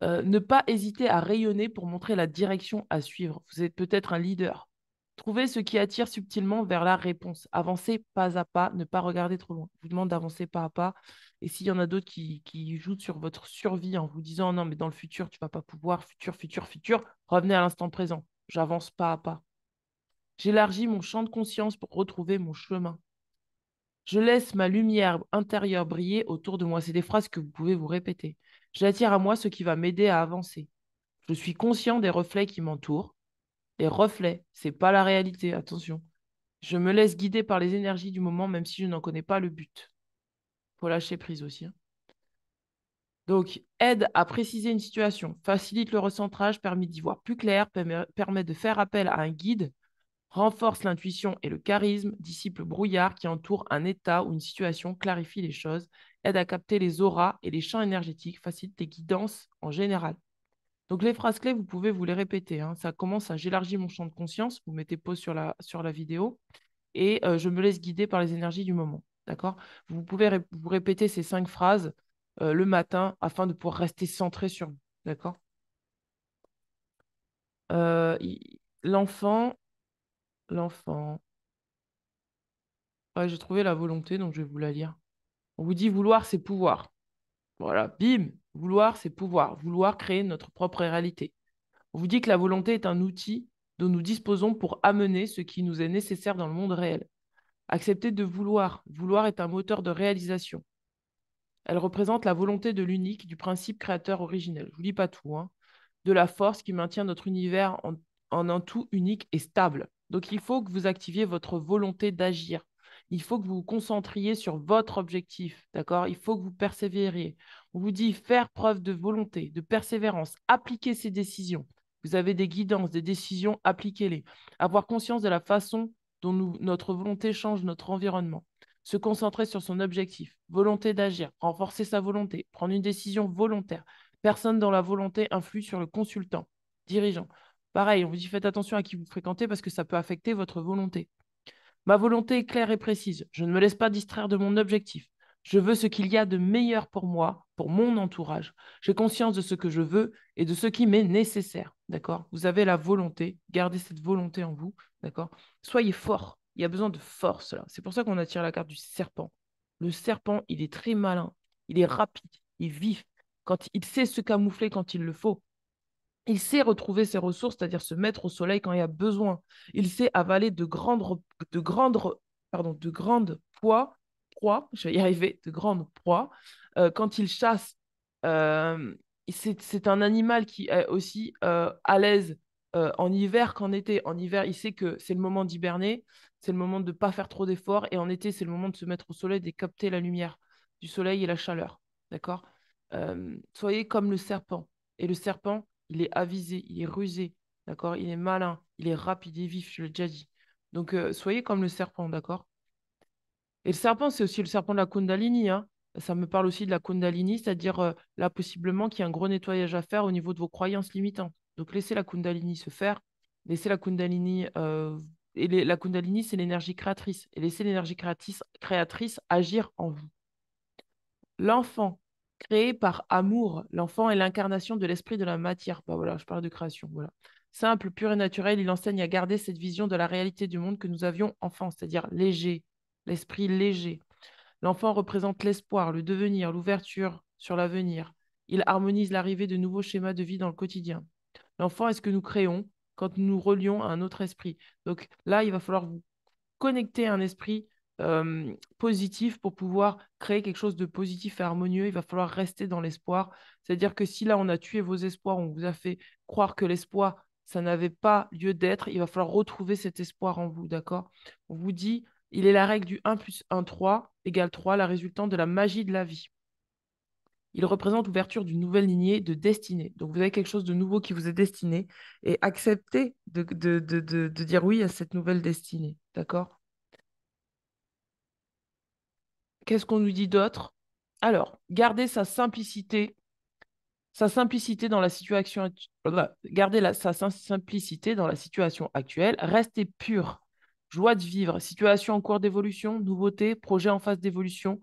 [SPEAKER 1] Ne pas hésiter à rayonner pour montrer la direction à suivre. Vous êtes peut-être un leader. Trouvez ce qui attire subtilement vers la réponse. Avancez pas à pas, ne pas regarder trop loin. Je vous demande d'avancer pas à pas. Et s'il y en a d'autres qui jouent sur votre survie en vous disant non, mais dans le futur, tu vas pas pouvoir, futur, revenez à l'instant présent. J'avance pas à pas. J'élargis mon champ de conscience pour retrouver mon chemin. Je laisse ma lumière intérieure briller autour de moi. C'est des phrases que vous pouvez vous répéter. J'attire à moi ce qui va m'aider à avancer. Je suis conscient des reflets qui m'entourent. Les reflets, c'est pas la réalité, attention. Je me laisse guider par les énergies du moment, même si je n'en connais pas le but. Faut lâcher prise aussi, hein. Donc, aide à préciser une situation, facilite le recentrage, permet d'y voir plus clair, permet de faire appel à un guide, renforce l'intuition et le charisme, dissipe le brouillard qui entoure un état ou une situation, clarifie les choses, aide à capter les auras et les champs énergétiques, facilite les guidances en général. Donc, les phrases clés, vous pouvez vous les répéter, hein. Ça commence à j'élargis mon champ de conscience, vous mettez pause sur la vidéo, et je me laisse guider par les énergies du moment. D'accord? Vous pouvez vous répéter ces 5 phrases le matin afin de pouvoir rester centré sur vous. D'accord? L'enfant, l'enfant. Ouais, j'ai trouvé la volonté, donc je vais vous la lire. On vous dit vouloir, c'est pouvoir. Voilà, bim! Vouloir, c'est pouvoir. Vouloir créer notre propre réalité. On vous dit que la volonté est un outil dont nous disposons pour amener ce qui nous est nécessaire dans le monde réel. Accepter de vouloir. Vouloir est un moteur de réalisation. Elle représente la volonté de l'unique, du principe créateur originel. Je ne vous lis pas tout, hein. De la force qui maintient notre univers en un tout unique et stable. Donc il faut que vous activiez votre volonté d'agir. Il faut que vous vous concentriez sur votre objectif, d'accord? Il faut que vous persévériez. On vous dit faire preuve de volonté, de persévérance, appliquer ces décisions. Vous avez des guidances, des décisions, appliquez-les. Avoir conscience de la façon dont notre volonté change notre environnement. Se concentrer sur son objectif, volonté d'agir, renforcer sa volonté, prendre une décision volontaire. Personne dans la volonté influe sur le consultant, dirigeant. Pareil, on vous dit faites attention à qui vous fréquentez parce que ça peut affecter votre volonté. Ma volonté est claire et précise. Je ne me laisse pas distraire de mon objectif. Je veux ce qu'il y a de meilleur pour moi, pour mon entourage. J'ai conscience de ce que je veux et de ce qui m'est nécessaire. D'accord? Vous avez la volonté. Gardez cette volonté en vous. D'accord? Soyez fort. Il y a besoin de force là. C'est pour ça qu'on attire la carte du serpent. Le serpent, il est très malin. Il est rapide. Il est vif. Quand il sait se camoufler quand il le faut. Il sait retrouver ses ressources, c'est-à-dire se mettre au soleil quand il y a besoin. Il sait avaler de grandes, de grandes proies, je vais y arriver, de grandes proies. Quand il chasse, euh, c'est un animal qui est aussi à l'aise en hiver qu'en été. En hiver, il sait que c'est le moment d'hiberner, c'est le moment de ne pas faire trop d'efforts, et en été, c'est le moment de se mettre au soleil, de capter la lumière du soleil et la chaleur. D'accord? Soyez comme le serpent. Et le serpent, il est avisé, il est rusé, d'accord? Il est malin, il est rapide, il est vif, je l'ai déjà dit. Donc, soyez comme le serpent, d'accord? Et le serpent, c'est aussi le serpent de la Kundalini, hein. Ça me parle aussi de la Kundalini, c'est-à-dire là, possiblement, qu'il y a un gros nettoyage à faire au niveau de vos croyances limitantes. Donc, laissez la Kundalini se faire, laissez la Kundalini... la Kundalini, c'est l'énergie créatrice. Et laissez l'énergie créatrice agir en vous. L'enfant, créé par amour, l'enfant est l'incarnation de l'esprit de la matière. Bah voilà, je parle de création, voilà. Simple, pur et naturel, il enseigne à garder cette vision de la réalité du monde que nous avions enfant, c'est-à-dire léger, l'esprit léger. L'enfant représente l'espoir, le devenir, l'ouverture sur l'avenir. Il harmonise l'arrivée de nouveaux schémas de vie dans le quotidien. L'enfant est ce que nous créons quand nous nous relions à un autre esprit. Donc là, il va falloir vous connecter un esprit positif pour pouvoir créer quelque chose de positif et harmonieux. Il va falloir rester dans l'espoir. C'est-à-dire que si là, on a tué vos espoirs, on vous a fait croire que l'espoir, ça n'avait pas lieu d'être, il va falloir retrouver cet espoir en vous, d'accord? On vous dit, il est la règle du 1 plus 1, 3 égale 3, la résultante de la magie de la vie. Il représente l'ouverture d'une nouvelle lignée de destinée. Donc, vous avez quelque chose de nouveau qui vous est destiné et acceptez de dire oui à cette nouvelle destinée. D'accord? Qu'est-ce qu'on nous dit d'autre? Alors, garder sa simplicité dans la situation, garder sa simplicité dans la situation actuelle, rester pur, joie de vivre, situation en cours d'évolution, nouveauté, projet en phase d'évolution,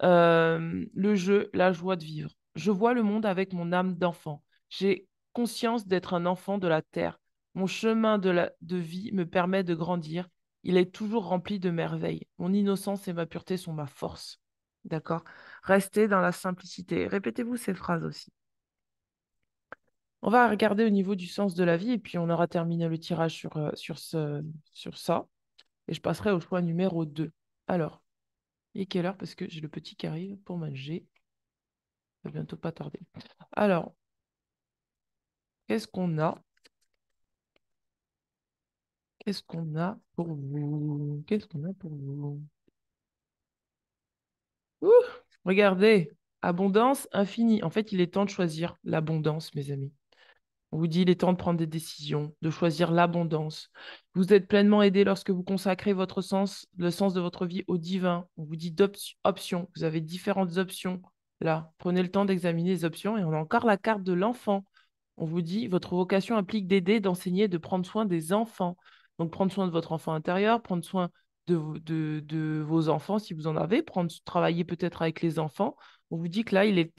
[SPEAKER 1] le jeu, la joie de vivre. Je vois le monde avec mon âme d'enfant. J'ai conscience d'être un enfant de la terre. Mon chemin de vie me permet de grandir. Il est toujours rempli de merveilles. Mon innocence et ma pureté sont ma force. D'accord? Restez dans la simplicité. Répétez-vous ces phrases aussi. On va regarder au niveau du sens de la vie et puis on aura terminé le tirage sur ça. Et je passerai au choix numéro 2. Alors, il est quelle heure? Parce que j'ai le petit qui arrive pour manger. Ça va bientôt pas tarder. Alors, qu'est-ce qu'on a? Qu'est-ce qu'on a pour vous? Qu'est-ce qu'on a pour vous? Ouh, regardez, abondance infinie. En fait, il est temps de choisir l'abondance, mes amis. On vous dit, il est temps de prendre des décisions, de choisir l'abondance. Vous êtes pleinement aidé lorsque vous consacrez votre sens, le sens de votre vie au divin. On vous dit d'options. Vous avez différentes options là. Prenez le temps d'examiner les options et on a encore la carte de l'enfant. On vous dit, votre vocation implique d'aider, d'enseigner, de prendre soin des enfants. Donc, prendre soin de votre enfant intérieur, prendre soin de vos enfants si vous en avez, travailler peut-être avec les enfants. On vous dit que là, il est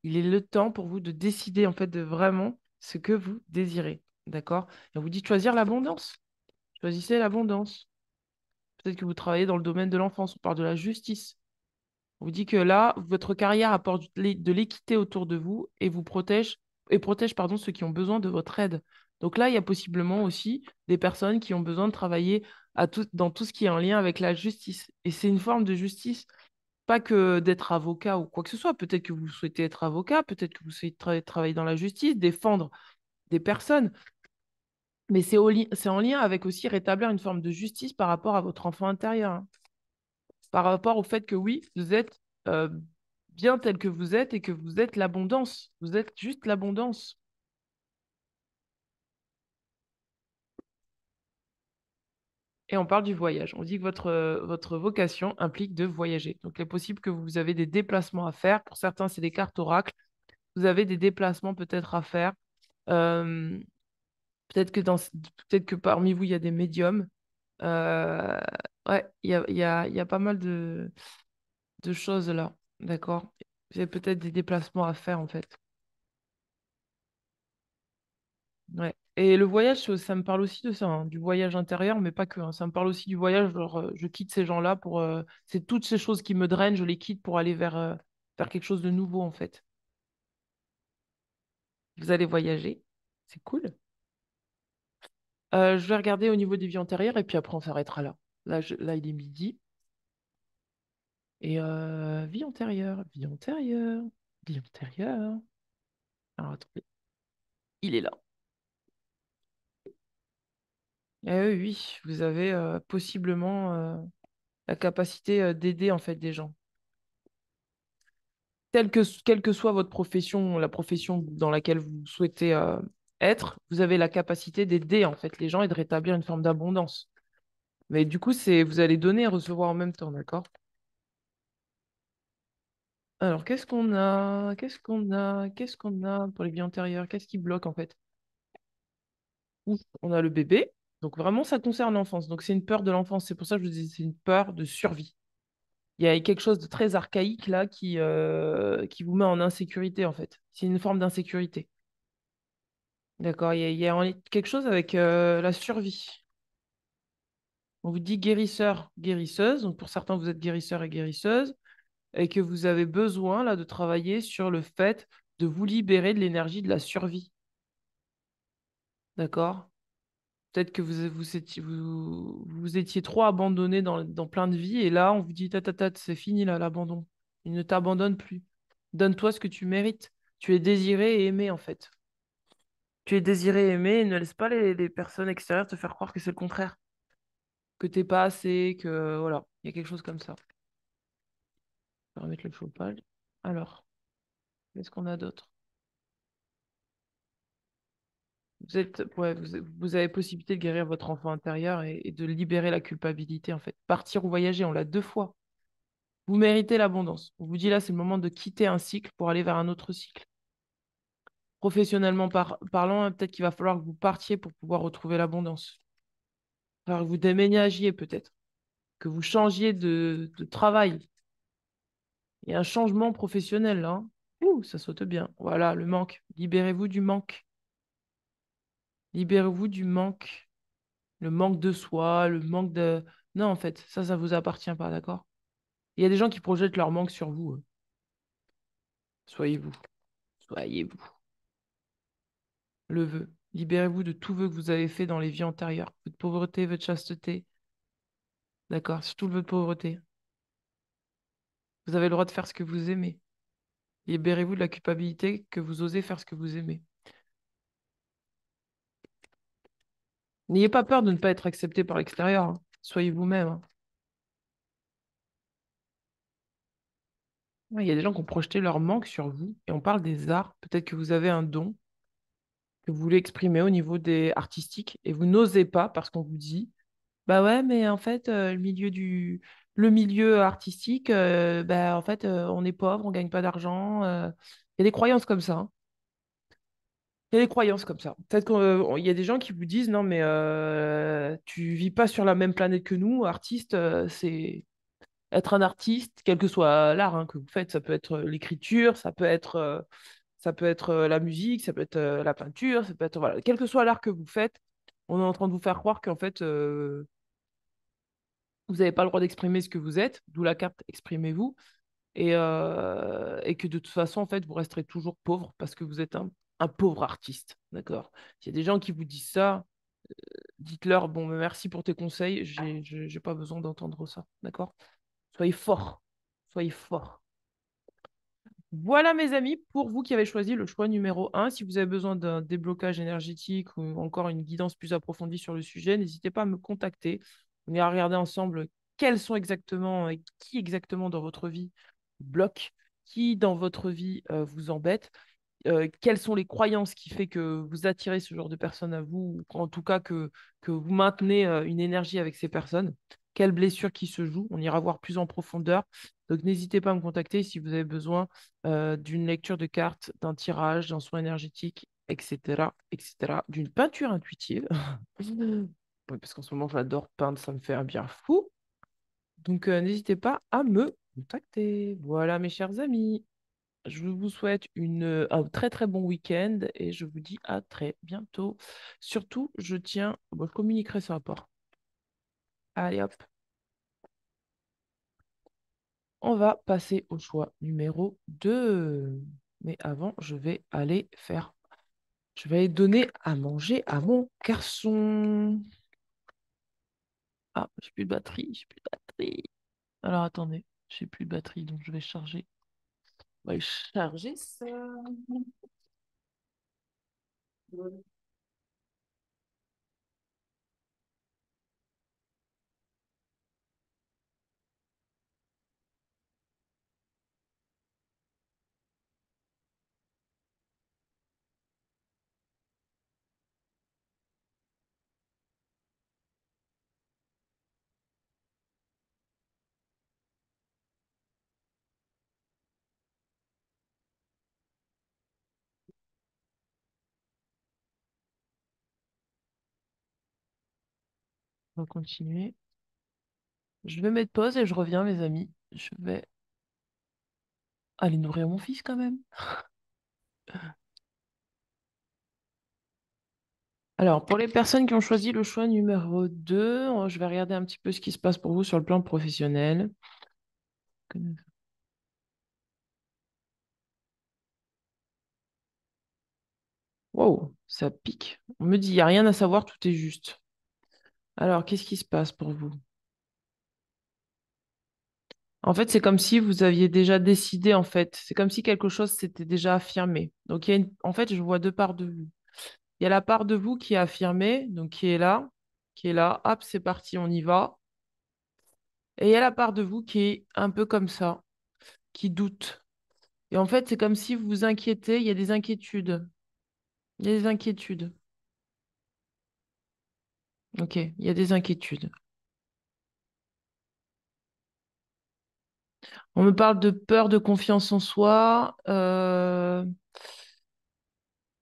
[SPEAKER 1] le temps pour vous de décider en fait de vraiment ce que vous désirez. D'accord? Et on vous dit de choisir l'abondance. Choisissez l'abondance. Peut-être que vous travaillez dans le domaine de l'enfance. On parle de la justice. On vous dit que là, votre carrière apporte de l'équité autour de vous et vous protège pardon, ceux qui ont besoin de votre aide. Donc là, il y a possiblement aussi des personnes qui ont besoin de travailler dans tout ce qui est en lien avec la justice. Et c'est une forme de justice, pas que d'être avocat ou quoi que ce soit. Peut-être que vous souhaitez être avocat, peut-être que vous souhaitez travailler dans la justice, défendre des personnes. Mais c'est en lien avec aussi rétablir une forme de justice par rapport à votre enfant intérieur, hein. par rapport au fait que oui, vous êtes euh, bien tel que vous êtes et que vous êtes l'abondance. Vous êtes juste l'abondance. Et on parle du voyage. On dit que votre vocation implique de voyager. Donc, il est possible que vous avez des déplacements à faire. Pour certains, c'est des cartes oracles. Vous avez des déplacements peut-être à faire. Euh, peut-être que parmi vous, il y a des médiums. Euh, ouais, il y a pas mal de choses là. D'accord? Vous avez peut-être des déplacements à faire en fait. Ouais. Et le voyage, ça me parle aussi de ça, hein, du voyage intérieur, mais pas que, hein. Ça me parle aussi du voyage, genre, je quitte ces gens-là pour... c'est toutes ces choses qui me drainent, je les quitte pour aller vers quelque chose de nouveau, en fait. Vous allez voyager, c'est cool. Je vais regarder au niveau des vies antérieures, et puis après, on s'arrêtera là. Là, il est midi. Et vie antérieure, vie antérieure, vie antérieure. Alors, attendez, il est là. Eh oui, oui, vous avez possiblement la capacité d'aider, en fait, des gens. Quelle que soit votre profession, la profession dans laquelle vous souhaitez être, vous avez la capacité d'aider en fait les gens et de rétablir une forme d'abondance. Mais du coup, vous allez donner et recevoir en même temps, d'accord? Alors, qu'est-ce qu'on a? Qu'est-ce qu'on a? Qu'est-ce qu'on a pour les vies antérieures? Qu'est-ce qui bloque en fait? Ouf, on a le bébé. Donc vraiment, ça concerne l'enfance. Donc c'est une peur de l'enfance. C'est pour ça que je vous dis, c'est une peur de survie. Il y a quelque chose de très archaïque là qui vous met en insécurité en fait. C'est une forme d'insécurité. D'accord, il y a quelque chose avec la survie. On vous dit guérisseur, guérisseuse. Donc pour certains, vous êtes guérisseur et guérisseuse et que vous avez besoin là de travailler sur le fait de vous libérer de l'énergie de la survie. D'accord? Peut-être que vous étiez trop abandonné dans plein de vies et là, on vous dit c'est fini là, l'abandon. Il ne t'abandonne plus. Donne-toi ce que tu mérites. Tu es désiré et aimé en fait. Tu es désiré et aimé et ne laisse pas les personnes extérieures te faire croire que c'est le contraire. Que t'es pas assez, que voilà, il y a quelque chose comme ça. Je vais remettre le chauffage. Alors, qu'est-ce qu'on a d'autre? Vous avez possibilité de guérir votre enfant intérieur et de libérer la culpabilité, en fait. Partir ou voyager, on l'a deux fois. Vous méritez l'abondance. On vous dit là, c'est le moment de quitter un cycle pour aller vers un autre cycle. Professionnellement parlant, peut-être qu'il va falloir que vous partiez pour pouvoir retrouver l'abondance. Alors, que vous déménagiez peut-être, que vous changiez de travail. Il y a un changement professionnel, là, hein. Ouh, ça saute bien. Voilà, le manque. Libérez-vous du manque. Libérez-vous du manque. Le manque de soi, le manque de... Non, en fait, ça vous appartient pas, d'accord? Il y a des gens qui projettent leur manque sur vous. Soyez-vous. Soyez-vous. Le vœu. Libérez-vous de tout vœu que vous avez fait dans les vies antérieures. Votre pauvreté, votre chasteté. D'accord? Surtout le vœu de pauvreté. Vous avez le droit de faire ce que vous aimez. Libérez-vous de la culpabilité que vous osez faire ce que vous aimez. N'ayez pas peur de ne pas être accepté par l'extérieur, hein. Soyez vous-même, hein. Ouais, il y a des gens qui ont projeté leur manque sur vous et on parle des arts. Peut-être que vous avez un don que vous voulez exprimer au niveau des artistiques et vous n'osez pas parce qu'on vous dit, bah ouais, mais en fait, le milieu artistique, bah en fait, on est pauvre, on gagne pas d'argent. Il y a des croyances comme ça, hein. Il y a des croyances comme ça. Peut-être qu'il y a des gens qui vous disent, non, mais tu vis pas sur la même planète que nous, artiste, c'est être un artiste, quel que soit l'art hein, que vous faites, ça peut être l'écriture, ça peut être la musique, ça peut être la peinture, ça peut être voilà, quel que soit l'art que vous faites, on est en train de vous faire croire qu'en fait vous n'avez pas le droit d'exprimer ce que vous êtes, d'où la carte exprimez-vous, et que de toute façon en fait vous resterez toujours pauvre parce que vous êtes un pauvre artiste, d'accord? S'il y a des gens qui vous disent ça, dites-leur bon merci pour tes conseils, j'ai pas besoin d'entendre ça, d'accord? Soyez forts, soyez forts. Voilà mes amis, pour vous qui avez choisi le choix numéro un, si vous avez besoin d'un déblocage énergétique ou encore une guidance plus approfondie sur le sujet, n'hésitez pas à me contacter. On ira regarder ensemble quels sont exactement et qui exactement dans votre vie bloque, qui dans votre vie vous embête, quelles sont les croyances qui fait que vous attirez ce genre de personnes à vous, ou en tout cas que vous maintenez une énergie avec ces personnes, quelles blessures qui se jouent, on ira voir plus en profondeur. Donc n'hésitez pas à me contacter si vous avez besoin d'une lecture de cartes, d'un tirage, d'un soin énergétique, etc., etc., d'une peinture intuitive. Oui, parce qu'en ce moment, j'adore peindre, ça me fait un bien fou. Donc, n'hésitez pas à me contacter. Voilà, mes chers amis. Je vous souhaite un très très bon week-end et je vous dis à très bientôt. Surtout, bon, je communiquerai sur rapport. Allez hop, on va passer au choix numéro 2. Mais avant, je vais aller donner à manger à mon garçon. Ah, j'ai plus de batterie, j'ai plus de batterie. Alors attendez, j'ai plus de batterie, donc je vais charger. On va charger ça. On va continuer. Je vais mettre pause et je reviens, mes amis. Je vais aller nourrir mon fils quand même. Alors, pour les personnes qui ont choisi le choix numéro 2, je vais regarder un petit peu ce qui se passe pour vous sur le plan professionnel. Wow, ça pique. On me dit, il n'y a rien à savoir, tout est juste. Alors, qu'est-ce qui se passe pour vous? En fait, c'est comme si vous aviez déjà décidé, en fait. C'est comme si quelque chose s'était déjà affirmé. Donc, en fait, je vois deux parts de vous. Il y a la part de vous qui est affirmée, donc qui est là, hop, c'est parti, on y va. Et il y a la part de vous qui est un peu comme ça, qui doute. Et en fait, c'est comme si vous vous inquiétez, il y a des inquiétudes. Il y a des inquiétudes. Ok, il y a des inquiétudes. On me parle de peur de confiance en soi.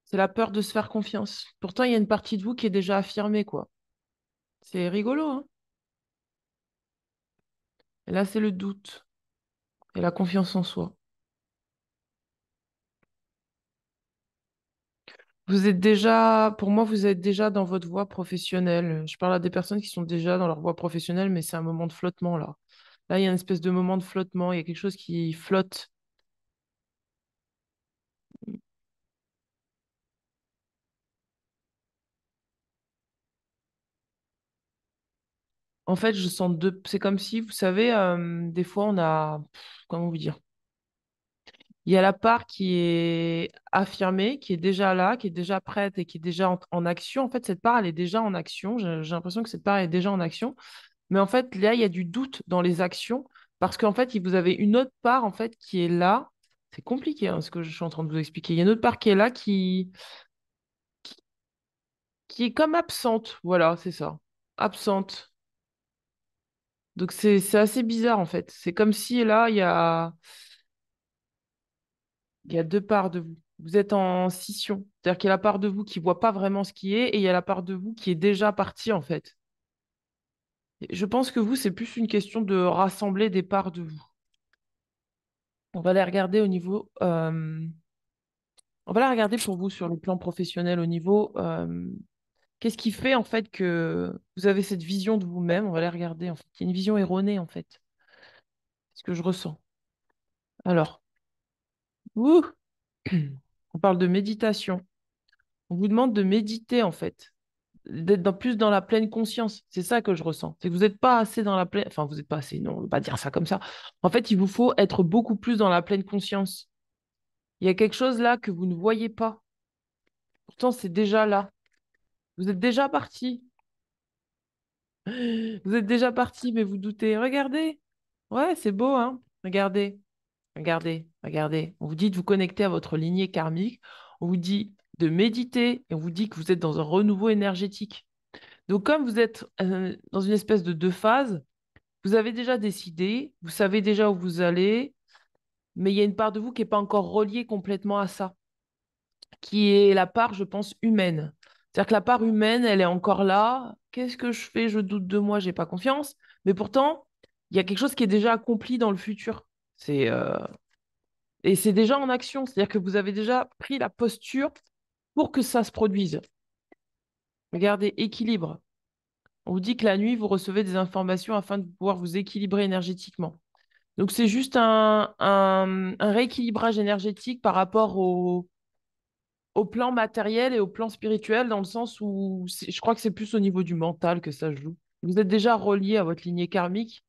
[SPEAKER 1] C'est la peur de se faire confiance. Pourtant, il y a une partie de vous qui est déjà affirmée, quoi. C'est rigolo, hein? Et là, c'est le doute et la confiance en soi. Vous êtes déjà, pour moi, vous êtes déjà dans votre voie professionnelle. Je parle à des personnes qui sont déjà dans leur voie professionnelle, mais c'est un moment de flottement, là. Là, il y a une espèce de moment de flottement. Il y a quelque chose qui flotte. En fait, je sens deux. C'est comme si, vous savez, des fois, on a. Comment vous dire? Il y a la part qui est affirmée, qui est déjà là, qui est déjà prête et qui est déjà en action. En fait, cette part, elle est déjà en action. J'ai l'impression que cette part est déjà en action. Mais en fait, là, il y a du doute dans les actions parce qu'en fait, vous avez une autre part en fait qui est là. C'est compliqué hein, ce que je suis en train de vous expliquer. Il y a une autre part qui est là qui est comme absente. Voilà, c'est ça. Absente. Donc c'est assez bizarre en fait. C'est comme si là, il y a deux parts de vous. Vous êtes en scission. C'est-à-dire qu'il y a la part de vous qui voit pas vraiment ce qui est et il y a la part de vous qui est déjà partie en fait. Et je pense que vous, c'est plus une question de rassembler des parts de vous. On va les regarder au niveau On va la regarder pour vous sur le plan professionnel au niveau. Qu'est-ce qui fait en fait que vous avez cette vision de vous-même? On va la regarder en fait. Il y a une vision erronée en fait. C'est ce que je ressens. Alors, ouh, on parle de méditation. On vous demande de méditer en fait, d'être plus dans la pleine conscience. C'est ça que je ressens. C'est que vous n'êtes pas assez dans la pleine. Enfin, vous n'êtes pas assez. Non, on ne veut pas dire ça comme ça. En fait, il vous faut être beaucoup plus dans la pleine conscience. Il y a quelque chose là que vous ne voyez pas. Pourtant, c'est déjà là. Vous êtes déjà parti. Vous êtes déjà parti, mais vous doutez. Regardez. Ouais, c'est beau, hein? Regardez, regardez, regardez. On vous dit de vous connecter à votre lignée karmique. On vous dit de méditer et on vous dit que vous êtes dans un renouveau énergétique. Donc, comme vous êtes dans une espèce de deux phases, vous avez déjà décidé, vous savez déjà où vous allez, mais il y a une part de vous qui n'est pas encore reliée complètement à ça, qui est la part, je pense, humaine. C'est-à-dire que la part humaine, elle est encore là. Qu'est-ce que je fais? Je doute de moi, j'ai pas confiance. Mais pourtant, il y a quelque chose qui est déjà accompli dans le futur. C'est Et c'est déjà en action. C'est-à-dire que vous avez déjà pris la posture pour que ça se produise. Regardez, équilibre. On vous dit que la nuit, vous recevez des informations afin de pouvoir vous équilibrer énergétiquement. Donc, c'est juste un rééquilibrage énergétique par rapport au plan matériel et au plan spirituel, dans le sens où je crois que c'est plus au niveau du mental que ça se joue. Vous êtes déjà relié à votre lignée karmique.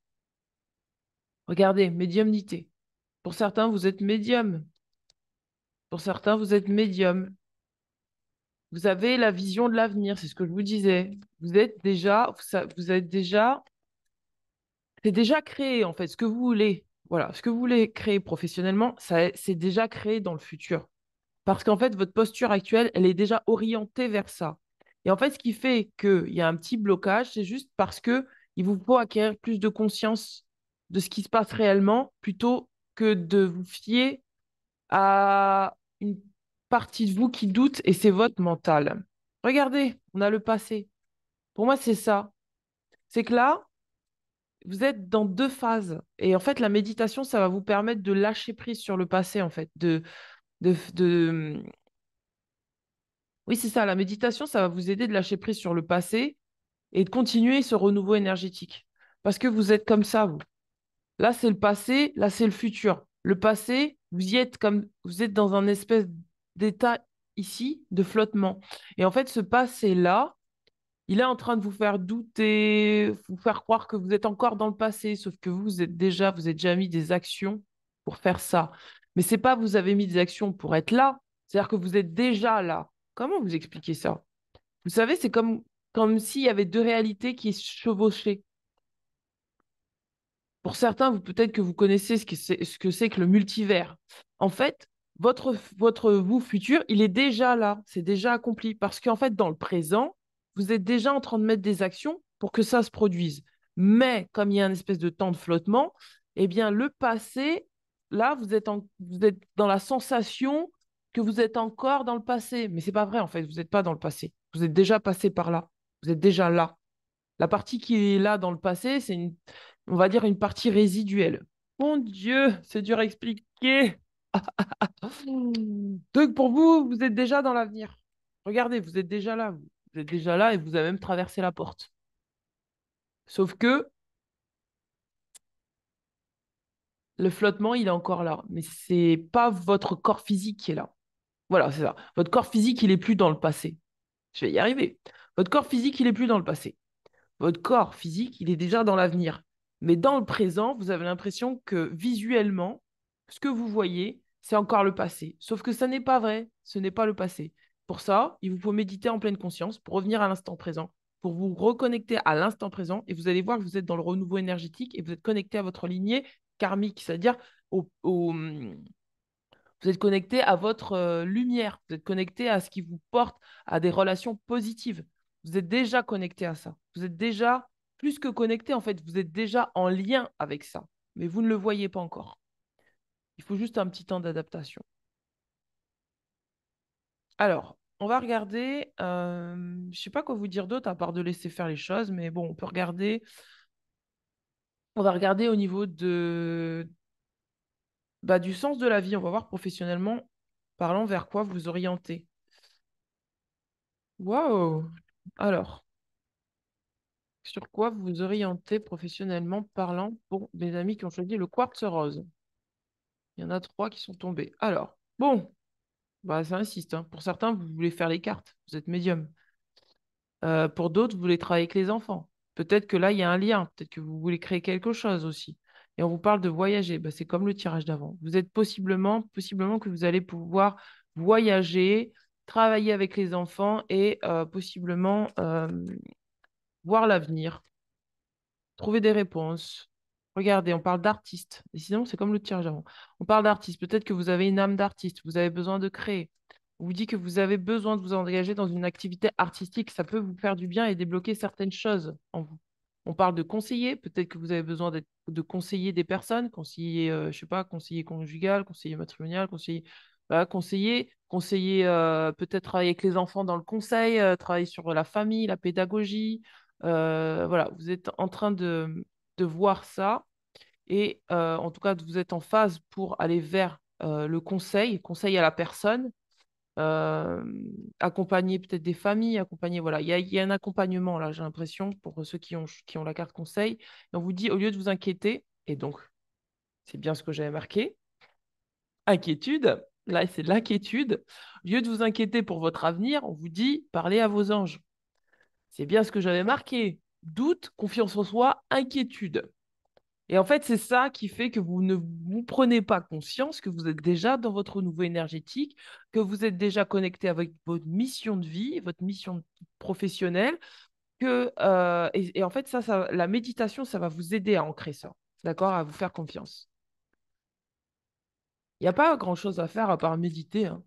[SPEAKER 1] Regardez, médiumnité. Pour certains, vous êtes médium. Pour certains, vous êtes médium. Vous avez la vision de l'avenir, c'est ce que je vous disais. Vous êtes déjà, c'est déjà créé en fait. Ce que vous voulez, voilà, ce que vous voulez créer professionnellement, ça, c'est déjà créé dans le futur. Parce qu'en fait, votre posture actuelle, elle est déjà orientée vers ça. Et en fait, ce qui fait qu'il y a un petit blocage, c'est juste parce que il vous faut acquérir plus de conscience de ce qui se passe réellement plutôt que de vous fier à une partie de vous qui doute et c'est votre mental. Regardez, on a le passé. Pour moi, c'est ça. C'est que là, vous êtes dans deux phases. Et en fait, la méditation, ça va vous permettre de lâcher prise sur le passé, en fait, de, oui, c'est ça. La méditation, ça va vous aider de lâcher prise sur le passé et de continuer ce renouveau énergétique. Parce que vous êtes comme ça, vous. Là, c'est le passé, là, c'est le futur. Le passé, vous êtes dans un espèce d'état ici de flottement. Et en fait, ce passé-là, il est en train de vous faire douter, vous faire croire que vous êtes encore dans le passé, sauf que vous êtes déjà mis des actions pour faire ça. Mais c'est pas vous avez mis des actions pour être là, c'est-à-dire que vous êtes déjà là. Comment vous expliquer ça? Vous savez, c'est comme s'il y avait deux réalités qui se chevauchaient. Pour certains, peut-être que vous connaissez ce que c'est que le multivers. En fait, votre vous futur, il est déjà là, c'est déjà accompli. Parce qu'en fait, dans le présent, vous êtes déjà en train de mettre des actions pour que ça se produise. Mais comme il y a une espèce de temps de flottement, eh bien, le passé, là, vous êtes dans la sensation que vous êtes encore dans le passé. Mais c'est pas vrai, en fait, vous n'êtes pas dans le passé. Vous êtes déjà passé par là. Vous êtes déjà là. La partie qui est là dans le passé, on va dire, une partie résiduelle. Mon Dieu, c'est dur à expliquer. Donc pour vous, vous êtes déjà dans l'avenir. Regardez, vous êtes déjà là. Vous êtes déjà là et vous avez même traversé la porte. Sauf que le flottement, il est encore là. Mais c'est pas votre corps physique qui est là. Voilà, c'est ça. Votre corps physique, il est plus dans le passé. Je vais y arriver. Votre corps physique, il est plus dans le passé. Votre corps physique, il est déjà dans l'avenir. Mais dans le présent, vous avez l'impression que visuellement, ce que vous voyez, c'est encore le passé. Sauf que ça n'est pas vrai, ce n'est pas le passé. Pour ça, il vous faut méditer en pleine conscience pour revenir à l'instant présent, pour vous reconnecter à l'instant présent et vous allez voir que vous êtes dans le renouveau énergétique et vous êtes connecté à votre lignée karmique, c'est-à-dire vous êtes connecté à votre lumière, vous êtes connecté à ce qui vous porte à des relations positives. Vous êtes déjà connecté à ça. Vous êtes déjà plus que connecté, en fait, vous êtes déjà en lien avec ça. Mais vous ne le voyez pas encore. Il faut juste un petit temps d'adaptation. Alors, on va regarder, je ne sais pas quoi vous dire d'autre à part de laisser faire les choses, mais bon, on va regarder au niveau du sens de la vie. On va voir professionnellement parlant vers quoi vous orientez. Waouh! Alors, sur quoi vous vous orientez professionnellement parlant pour mes amis qui ont choisi le quartz rose? Il y en a trois qui sont tombés. Alors, bon, bah, ça insiste, hein. Pour certains, vous voulez faire les cartes, vous êtes médium. Pour d'autres, vous voulez travailler avec les enfants. Peut-être que là, il y a un lien. Peut-être que vous voulez créer quelque chose aussi. Et on vous parle de voyager. Bah, c'est comme le tirage d'avant. Vous êtes possiblement que vous allez pouvoir voyager, travailler avec les enfants et possiblement voir l'avenir. trouver des réponses. Regardez, on parle d'artiste. Décidément, c'est comme le tirage avant. On parle d'artiste. Peut-être que vous avez une âme d'artiste. Vous avez besoin de créer. On vous dit que vous avez besoin de vous engager dans une activité artistique. Ça peut vous faire du bien et débloquer certaines choses en vous. On parle de conseiller. Peut-être que vous avez besoin de conseiller des personnes. Conseiller, je sais pas, conseiller conjugal, conseiller matrimonial, conseiller, voilà, conseiller peut-être travailler avec les enfants dans le conseil, travailler sur la famille, la pédagogie. Voilà, vous êtes en train de voir ça et en tout cas, vous êtes en phase pour aller vers le conseil, conseil à la personne, euh, accompagner peut-être des familles, accompagner, voilà, il y a un accompagnement là, j'ai l'impression, pour ceux qui ont la carte conseil. Et on vous dit, au lieu de vous inquiéter, et donc, c'est bien ce que j'avais marqué, inquiétude, là, c'est de l'inquiétude. Au lieu de vous inquiéter pour votre avenir, on vous dit, parlez à vos anges. C'est bien ce que j'avais marqué. Doute, confiance en soi, inquiétude. Et en fait, c'est ça qui fait que vous ne vous prenez pas conscience que vous êtes déjà dans votre nouveau énergétique, que vous êtes déjà connecté avec votre mission de vie, votre mission professionnelle, et en fait, la méditation, ça va vous aider à ancrer ça, d'accord, à vous faire confiance. Il n'y a pas grand-chose à faire à part méditer, hein.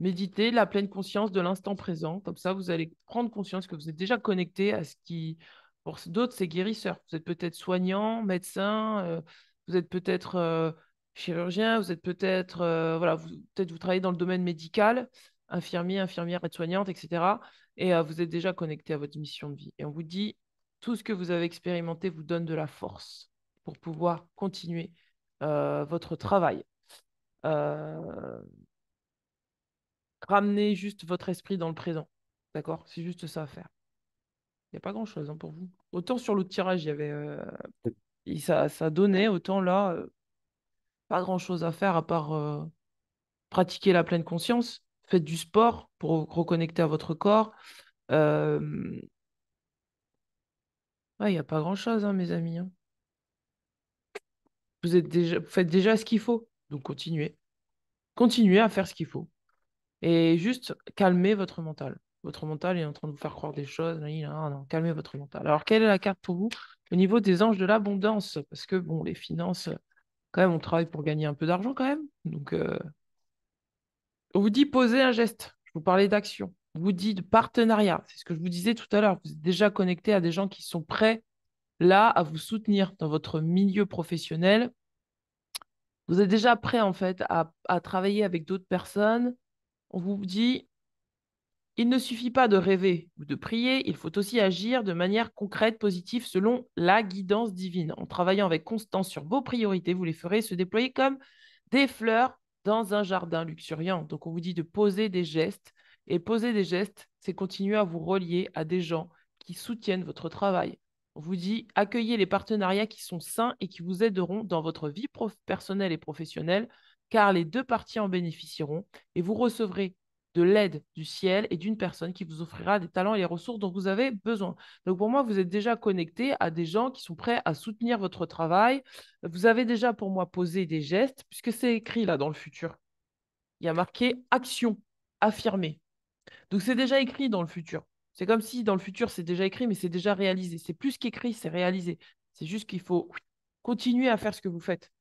[SPEAKER 1] Méditez la pleine conscience de l'instant présent. Comme ça, vous allez prendre conscience que vous êtes déjà connecté à ce qui, pour d'autres, c'est guérisseur. Vous êtes peut-être soignant, médecin, vous êtes peut-être chirurgien, vous êtes peut-être, voilà, peut-être vous travaillez dans le domaine médical, infirmier, infirmière, aide-soignante, etc. Et vous êtes déjà connecté à votre mission de vie. Et on vous dit, tout ce que vous avez expérimenté vous donne de la force pour pouvoir continuer votre travail. Euh, Ramenez juste votre esprit dans le présent. D'accord? C'est juste ça à faire. Il n'y a pas grand-chose hein, pour vous. Autant sur l'autre tirage, il y avait, ça donnait, autant là, pas grand-chose à faire à part pratiquer la pleine conscience. Faites du sport pour vous reconnecter à votre corps. Euh, ouais, il n'y a pas grand-chose, hein, mes amis, hein. Vous faites déjà ce qu'il faut. Donc continuez. Continuez à faire ce qu'il faut. Et juste calmez votre mental. Votre mental est en train de vous faire croire des choses. Non, non, calmez votre mental. Alors, quelle est la carte pour vous au niveau des anges de l'abondance? Parce que, bon, les finances, quand même, on travaille pour gagner un peu d'argent quand même. Donc, on vous dit poser un geste. Je vous parlais d'action. On vous dit de partenariat. C'est ce que je vous disais tout à l'heure. Vous êtes déjà connecté à des gens qui sont prêts là à vous soutenir dans votre milieu professionnel. Vous êtes déjà prêt, en fait, à travailler avec d'autres personnes. On vous dit il ne suffit pas de rêver ou de prier, il faut aussi agir de manière concrète, positive, selon la guidance divine. En travaillant avec constance sur vos priorités, vous les ferez se déployer comme des fleurs dans un jardin luxuriant. Donc, on vous dit de poser des gestes. Et poser des gestes, c'est continuer à vous relier à des gens qui soutiennent votre travail. On vous dit accueillez les partenariats qui sont sains et qui vous aideront dans votre vie personnelle et professionnelle, car les deux parties en bénéficieront et vous recevrez de l'aide du ciel et d'une personne qui vous offrira des talents et les ressources dont vous avez besoin. Donc pour moi, vous êtes déjà connecté à des gens qui sont prêts à soutenir votre travail. Vous avez déjà pour moi posé des gestes, puisque c'est écrit là dans le futur. Il y a marqué action, affirmée. Donc c'est déjà écrit dans le futur. C'est comme si dans le futur c'est déjà écrit, mais c'est déjà réalisé. C'est plus qu'écrit, c'est réalisé. C'est juste qu'il faut continuer à faire ce que vous faites.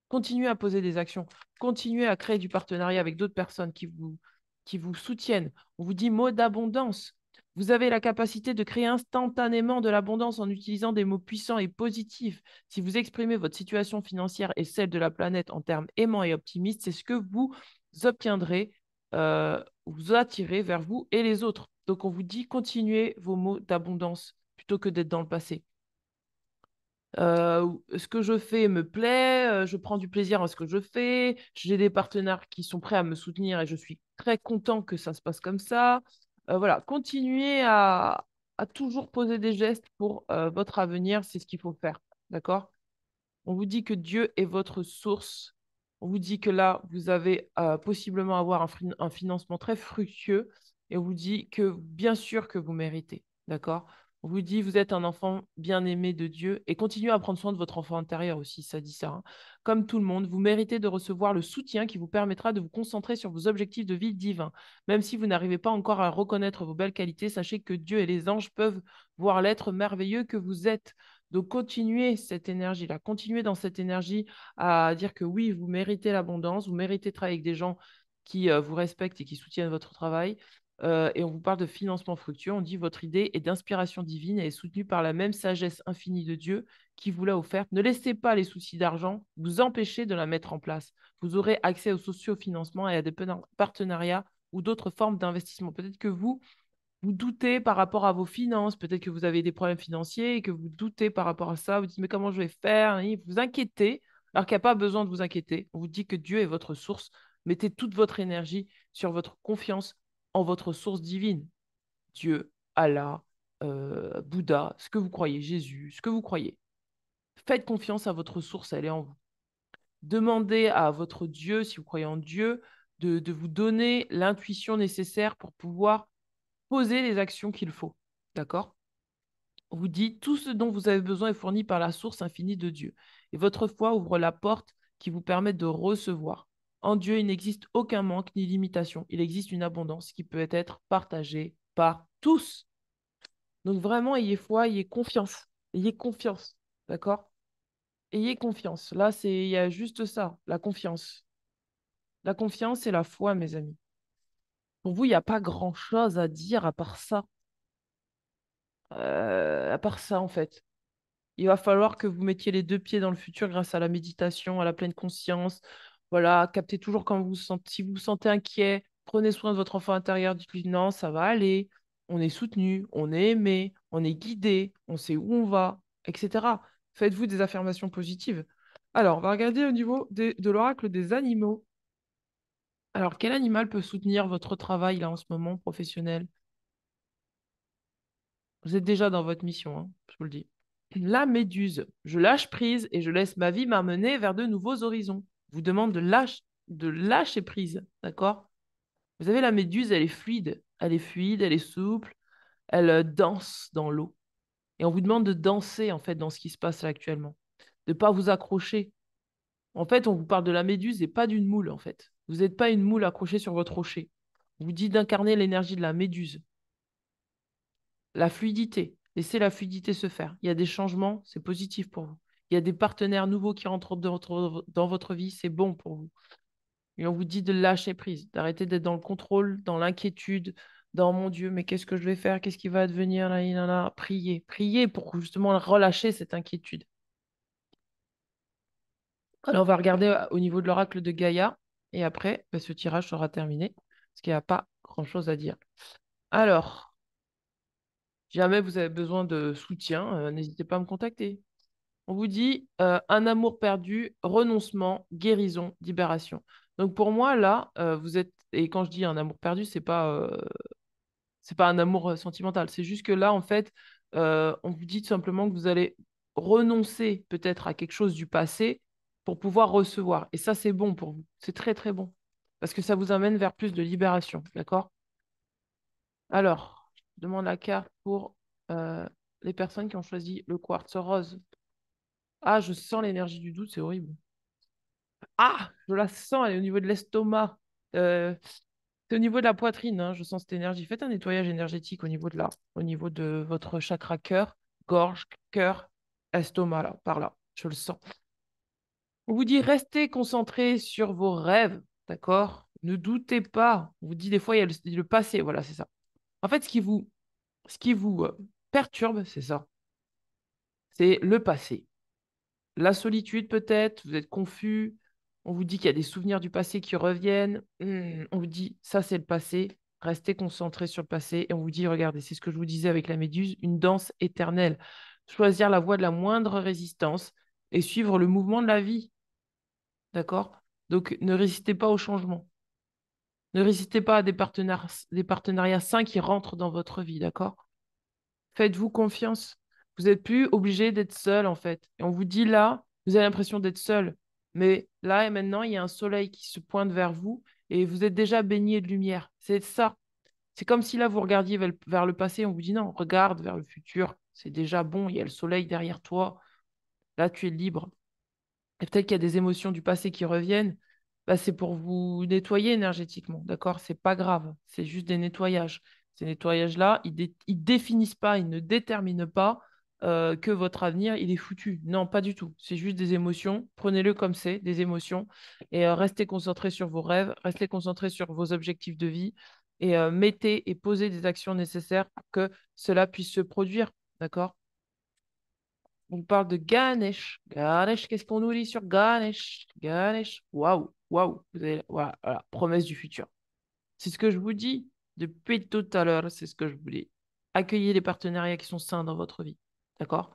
[SPEAKER 1] Continuez à poser des actions. Continuez à créer du partenariat avec d'autres personnes qui vous soutiennent. On vous dit mot d'abondance. Vous avez la capacité de créer instantanément de l'abondance en utilisant des mots puissants et positifs. Si vous exprimez votre situation financière et celle de la planète en termes aimants et optimistes, c'est ce que vous obtiendrez, vous attirez vers vous et les autres. Donc on vous dit continuez vos mots d'abondance plutôt que d'être dans le passé. Ce que je fais me plaît, je prends du plaisir à ce que je fais, j'ai des partenaires qui sont prêts à me soutenir et je suis très content que ça se passe comme ça. Voilà, continuez à toujours poser des gestes pour votre avenir, c'est ce qu'il faut faire, d'accord? On vous dit que Dieu est votre source. On vous dit que là, vous avez possiblement avoir un financement très fructueux. Et on vous dit que bien sûr que vous méritez. D'accord? On vous dit vous êtes un enfant bien-aimé de Dieu. Et continuez à prendre soin de votre enfant intérieur aussi, ça dit ça, hein. Comme tout le monde, vous méritez de recevoir le soutien qui vous permettra de vous concentrer sur vos objectifs de vie divins. Même si vous n'arrivez pas encore à reconnaître vos belles qualités, sachez que Dieu et les anges peuvent voir l'être merveilleux que vous êtes. Donc, continuez cette énergie-là, continuez dans cette énergie à dire que oui, vous méritez l'abondance, vous méritez de travailler avec des gens qui vous respectent et qui soutiennent votre travail. Et on vous parle de financement fructueux. On dit votre idée est d'inspiration divine et est soutenue par la même sagesse infinie de Dieu qui vous l'a offerte. Ne laissez pas les soucis d'argent vous empêcher de la mettre en place. Vous aurez accès au socio-financement et à des partenariats ou d'autres formes d'investissement. Peut-être que vous doutez par rapport à vos finances, peut-être que vous avez des problèmes financiers et que vous doutez par rapport à ça, vous dites mais comment je vais faire? Et vous inquiétez alors qu'il n'y a pas besoin de vous inquiéter. On vous dit que Dieu est votre source. Mettez toute votre énergie sur votre confiance en votre source divine. Dieu, Allah, Bouddha, ce que vous croyez, Jésus, ce que vous croyez. Faites confiance à votre source, elle est en vous. Demandez à votre Dieu, si vous croyez en Dieu, de vous donner l'intuition nécessaire pour pouvoir poser les actions qu'il faut. D'accord? On vous dit, tout ce dont vous avez besoin est fourni par la source infinie de Dieu. Et votre foi ouvre la porte qui vous permet de recevoir. En Dieu, il n'existe aucun manque ni limitation. Il existe une abondance qui peut être partagée par tous. Donc vraiment, ayez foi, ayez confiance. Ayez confiance. D'accord? Ayez confiance. Là, il y a juste ça, la confiance. La confiance et la foi, mes amis. Pour vous, il n'y a pas grand-chose à dire à part ça, en fait. Il va falloir que vous mettiez les deux pieds dans le futur grâce à la méditation, à la pleine conscience. Voilà, captez toujours quand vous vous sentez, si vous vous sentez inquiet, prenez soin de votre enfant intérieur, dites-lui non, ça va aller, on est soutenu, on est aimé, on est guidé, on sait où on va, etc. Faites-vous des affirmations positives. Alors, on va regarder au niveau de l'oracle des animaux. Alors, quel animal peut soutenir votre travail là en ce moment professionnel? Vous êtes déjà dans votre mission, hein, je vous le dis. La méduse. Je lâche prise et je laisse ma vie m'amener vers de nouveaux horizons. Je vous demande de lâcher prise, d'accord? Vous savez, la méduse, elle est fluide. Elle est fluide, elle est souple, elle danse dans l'eau. Et on vous demande de danser, en fait, dans ce qui se passe là actuellement. De ne pas vous accrocher. En fait, on vous parle de la méduse et pas d'une moule, en fait. Vous n'êtes pas une moule accrochée sur votre rocher. On vous dit d'incarner l'énergie de la méduse. La fluidité. Laissez la fluidité se faire. Il y a des changements, c'est positif pour vous. Il y a des partenaires nouveaux qui rentrent dans votre vie, c'est bon pour vous. Et on vous dit de lâcher prise, d'arrêter d'être dans le contrôle, dans l'inquiétude, dans mon Dieu, mais qu'est-ce que je vais faire? Qu'est-ce qui va advenir? Là, là, là. Priez, priez pour justement relâcher cette inquiétude. Alors, on va regarder au niveau de l'oracle de Gaïa et après, bah, ce tirage sera terminé parce qu'il n'y a pas grand-chose à dire. Alors, si jamais vous avez besoin de soutien, n'hésitez pas à me contacter. On vous dit un amour perdu, renoncement, guérison, libération. Donc pour moi, là, vous êtes, et quand je dis un amour perdu, c'est pas un amour sentimental. C'est juste que là, en fait, on vous dit tout simplement que vous allez renoncer peut-être à quelque chose du passé pour pouvoir recevoir. Et ça, c'est bon pour vous. C'est très, très bon. Parce que ça vous amène vers plus de libération. D'accord? Alors, je demande la carte pour les personnes qui ont choisi le quartz rose. Ah, je sens l'énergie du doute, c'est horrible. Ah, je la sens, elle est au niveau de l'estomac. Euh, c'est au niveau de la poitrine, hein, je sens cette énergie. Faites un nettoyage énergétique au niveau de là, au niveau de votre chakra cœur, gorge, cœur, estomac, là, par là. Je le sens. On vous dit restez concentré sur vos rêves, d'accord? Ne doutez pas. On vous dit des fois, il y a le passé, voilà, c'est ça. En fait, ce qui vous perturbe, c'est ça. C'est le passé. La solitude peut-être, vous êtes confus, on vous dit qu'il y a des souvenirs du passé qui reviennent. On vous dit, ça c'est le passé, restez concentrés sur le passé. Et on vous dit, regardez, c'est ce que je vous disais avec la méduse, une danse éternelle. Choisir la voie de la moindre résistance et suivre le mouvement de la vie. D'accord? Donc ne résistez pas au changement. Ne résistez pas à des partenariats sains qui rentrent dans votre vie. D'accord? Faites-vous confiance. Vous n'êtes plus obligé d'être seul, en fait. Et on vous dit là, vous avez l'impression d'être seul. Mais là et maintenant, il y a un soleil qui se pointe vers vous et vous êtes déjà baigné de lumière. C'est ça. C'est comme si là, vous regardiez vers le passé. On vous dit non, regarde vers le futur. C'est déjà bon. Il y a le soleil derrière toi. Là, tu es libre. Et peut-être qu'il y a des émotions du passé qui reviennent. Bah, c'est pour vous nettoyer énergétiquement. D'accord? C'est pas grave. C'est juste des nettoyages. Ces nettoyages-là, ils ne définissent pas, ils ne déterminent pas. C'est juste des nettoyages. C'est pour vous nettoyer énergétiquement. D'accord? C'est pas grave. C'est juste des nettoyages. C'est juste des nettoyages. C'est pas grave. C'est juste des nettoyages. Ces nettoyages-là, ils ne définissent pas, ils ne déterminent pas. C'est juste des nettoyages. que votre avenir, il est foutu. Non, pas du tout. C'est juste des émotions. Prenez-le comme c'est, des émotions. Et restez concentrés sur vos rêves, restez concentrés sur vos objectifs de vie et mettez et posez des actions nécessaires pour que cela puisse se produire. D'accord? On parle de Ganesh. Ganesh, qu'est-ce qu'on nous lit sur Ganesh? Ganesh. Waouh, waouh. Voilà, voilà, promesse du futur. C'est ce que je vous dis depuis tout à l'heure. C'est ce que je vous dis. Accueillez les partenariats qui sont sains dans votre vie. D'accord?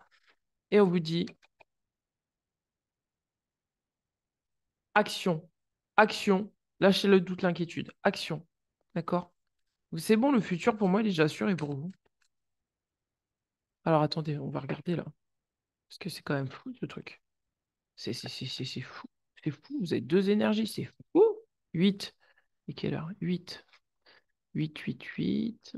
[SPEAKER 1] Et on vous dit action, action. Lâchez le doute, l'inquiétude. Action. D'accord? C'est bon, le futur, pour moi, il est déjà sûr et pour vous. Alors attendez, on va regarder là. Parce que c'est quand même fou ce truc. C'est fou. C'est fou. Vous avez deux énergies. C'est fou. 8. Et quelle heure? 8. 8, 8, 8.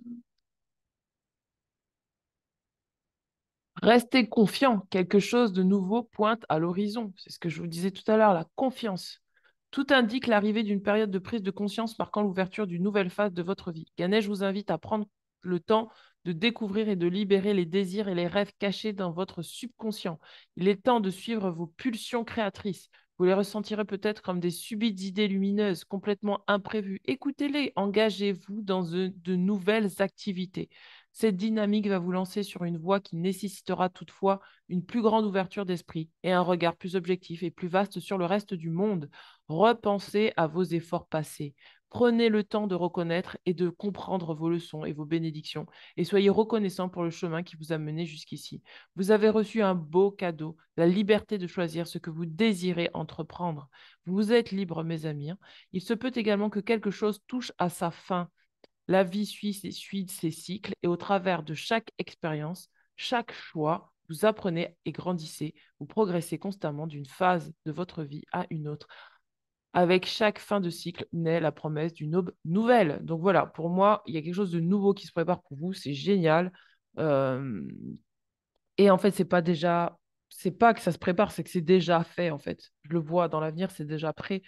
[SPEAKER 1] Restez confiant, quelque chose de nouveau pointe à l'horizon. C'est ce que je vous disais tout à l'heure, la confiance. Tout indique l'arrivée d'une période de prise de conscience marquant l'ouverture d'une nouvelle phase de votre vie. Ganesh vous invite à prendre le temps de découvrir et de libérer les désirs et les rêves cachés dans votre subconscient. Il est temps de suivre vos pulsions créatrices. Vous les ressentirez peut-être comme des subites idées lumineuses, complètement imprévues. Écoutez-les, engagez-vous dans de nouvelles activités. Cette dynamique va vous lancer sur une voie qui nécessitera toutefois une plus grande ouverture d'esprit et un regard plus objectif et plus vaste sur le reste du monde. Repensez à vos efforts passés. Prenez le temps de reconnaître et de comprendre vos leçons et vos bénédictions et soyez reconnaissant pour le chemin qui vous a mené jusqu'ici. Vous avez reçu un beau cadeau, la liberté de choisir ce que vous désirez entreprendre. Vous êtes libre, mes amis. Il se peut également que quelque chose touche à sa fin. La vie suit ses cycles et au travers de chaque expérience, chaque choix, vous apprenez et grandissez, vous progressez constamment d'une phase de votre vie à une autre. Avec chaque fin de cycle naît la promesse d'une aube nouvelle. Donc voilà, pour moi, il y a quelque chose de nouveau qui se prépare pour vous, c'est génial. Euh, et en fait, c'est pas que ça se prépare, c'est que c'est déjà fait en fait. Je le vois dans l'avenir, c'est déjà prêt.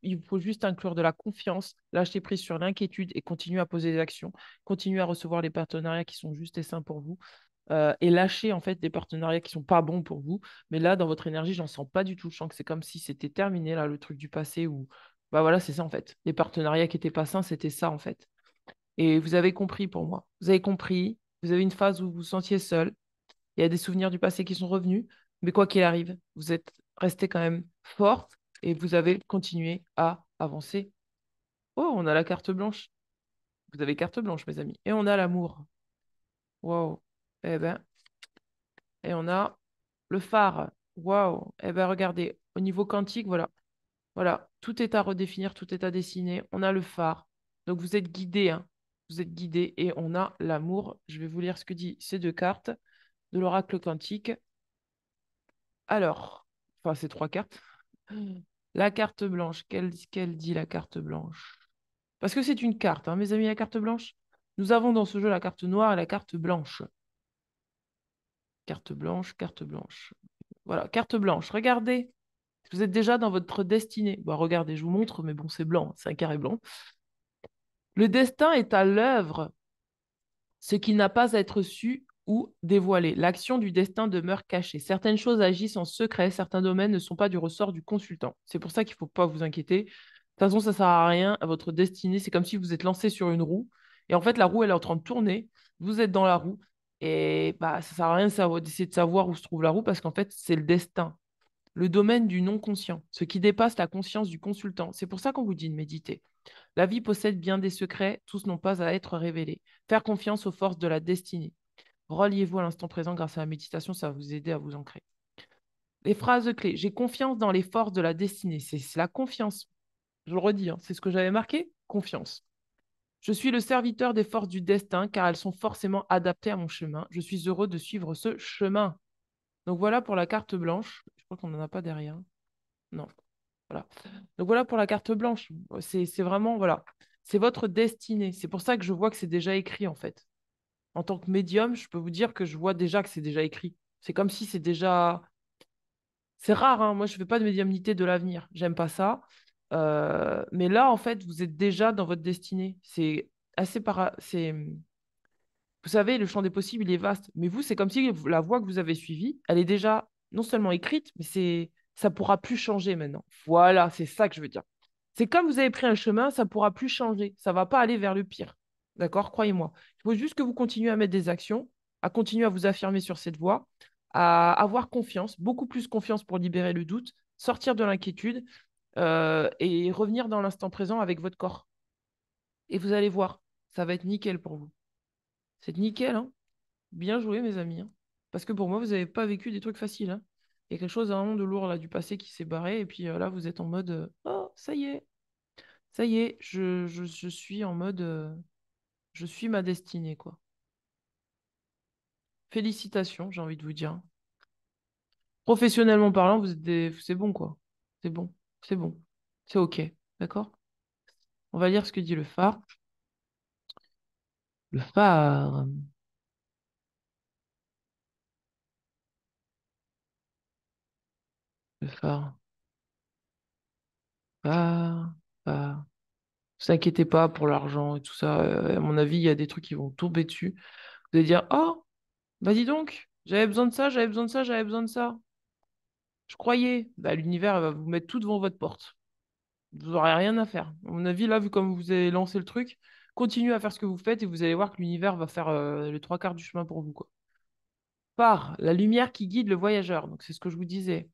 [SPEAKER 1] Il faut juste inclure de la confiance, lâcher prise sur l'inquiétude et continuer à poser des actions, continuer à recevoir les partenariats qui sont justes et sains pour vous et lâcher en fait des partenariats qui sont pas bons pour vous. Mais là, dans votre énergie, j'en sens pas du tout. Je sens que c'est comme si c'était terminé là, le truc du passé où bah voilà, c'est ça en fait. Les partenariats qui étaient pas sains, c'était ça en fait. Et vous avez compris pour moi. Vous avez compris. Vous avez une phase où vous vous sentiez seul. Il y a des souvenirs du passé qui sont revenus, mais quoi qu'il arrive, vous êtes resté quand même forte et vous avez continué à avancer. Oh, on a la carte blanche. Vous avez carte blanche, mes amis. Et on a l'amour. Wow. Eh ben, et on a le phare. Waouh. Eh ben, regardez, au niveau quantique, voilà. Voilà, tout est à redéfinir, tout est à dessiner. On a le phare. Donc vous êtes guidé, hein. Vous êtes guidé et on a l'amour. Je vais vous lire ce que dit ces deux cartes de l'oracle quantique. Alors, enfin, ces trois cartes. La carte blanche, qu'elle dit la carte blanche? Parce que c'est une carte, hein, mes amis, la carte blanche. Nous avons dans ce jeu la carte noire et la carte blanche. Carte blanche, carte blanche. Voilà, carte blanche. Regardez, vous êtes déjà dans votre destinée. Bon, regardez, je vous montre, mais bon, c'est blanc, c'est un carré blanc. Le destin est à l'œuvre, ce qui n'a pas à être su ou dévoilé. L'action du destin demeure cachée. Certaines choses agissent en secret, certains domaines ne sont pas du ressort du consultant. C'est pour ça qu'il ne faut pas vous inquiéter. De toute façon, ça ne sert à rien. À votre destinée, c'est comme si vous êtes lancé sur une roue. Et en fait, la roue, elle est en train de tourner. Vous êtes dans la roue. Et bah, ça ne sert à rien d'essayer de savoir où se trouve la roue parce qu'en fait, c'est le destin, le domaine du non-conscient, ce qui dépasse la conscience du consultant. C'est pour ça qu'on vous dit de méditer. La vie possède bien des secrets, tous n'ont pas à être révélés. Faire confiance aux forces de la destinée. Reliez-vous à l'instant présent grâce à la méditation, ça va vous aider à vous ancrer. Les phrases clés. J'ai confiance dans les forces de la destinée. C'est la confiance. Je le redis, hein, c'est ce que j'avais marqué. Confiance. Je suis le serviteur des forces du destin car elles sont forcément adaptées à mon chemin. Je suis heureux de suivre ce chemin. Donc voilà pour la carte blanche. Je crois qu'on n'en a pas derrière. Non. Voilà. Donc voilà pour la carte blanche. C'est vraiment, voilà, c'est votre destinée. C'est pour ça que je vois que c'est déjà écrit en fait. En tant que médium, je peux vous dire que je vois déjà que c'est déjà écrit. C'est comme si c'est déjà. C'est rare, hein. Moi, je ne fais pas de médiumnité de l'avenir. J'aime pas ça. Mais là, en fait, vous êtes déjà dans votre destinée. C'est assez para... Vous savez, le champ des possibles, il est vaste. Mais vous, c'est comme si la voie que vous avez suivie, elle est déjà non seulement écrite, mais ça pourra plus changer maintenant. Voilà, c'est ça que je veux dire. C'est comme vous avez pris un chemin, ça pourra plus changer. Ça va pas aller vers le pire. D'accord? Croyez-moi. Il faut juste que vous continuez à mettre des actions, à continuer à vous affirmer sur cette voie, à avoir confiance, beaucoup plus confiance pour libérer le doute, sortir de l'inquiétude et revenir dans l'instant présent avec votre corps. Et vous allez voir, ça va être nickel pour vous. C'est nickel, hein? Bien joué, mes amis, hein. Parce que pour moi, vous n'avez pas vécu des trucs faciles, hein. Il y a quelque chose vraiment de lourd là du passé qui s'est barré. Et puis là, vous êtes en mode oh, ça y est, je suis en mode je suis ma destinée, quoi. Félicitations, j'ai envie de vous dire. Professionnellement parlant, c'est bon, quoi. C'est bon, c'est bon, c'est OK. D'accord? On va lire ce que dit le phare. Le phare, le phare, phare, phare. Ne vous inquiétez pas pour l'argent et tout ça. À mon avis, il y a des trucs qui vont tomber dessus. Vous allez dire, oh, bah dis donc, j'avais besoin de ça, j'avais besoin de ça, j'avais besoin de ça. Je croyais. Bah, l'univers elle va vous mettre tout devant votre porte. Vous n'aurez rien à faire. À mon avis, là, vu comme vous avez lancé le truc, continuez à faire ce que vous faites et vous allez voir que l'univers va faire les trois quarts du chemin pour vous, quoi. Phare, la lumière qui guide le voyageur. Donc, c'est ce que je vous disais.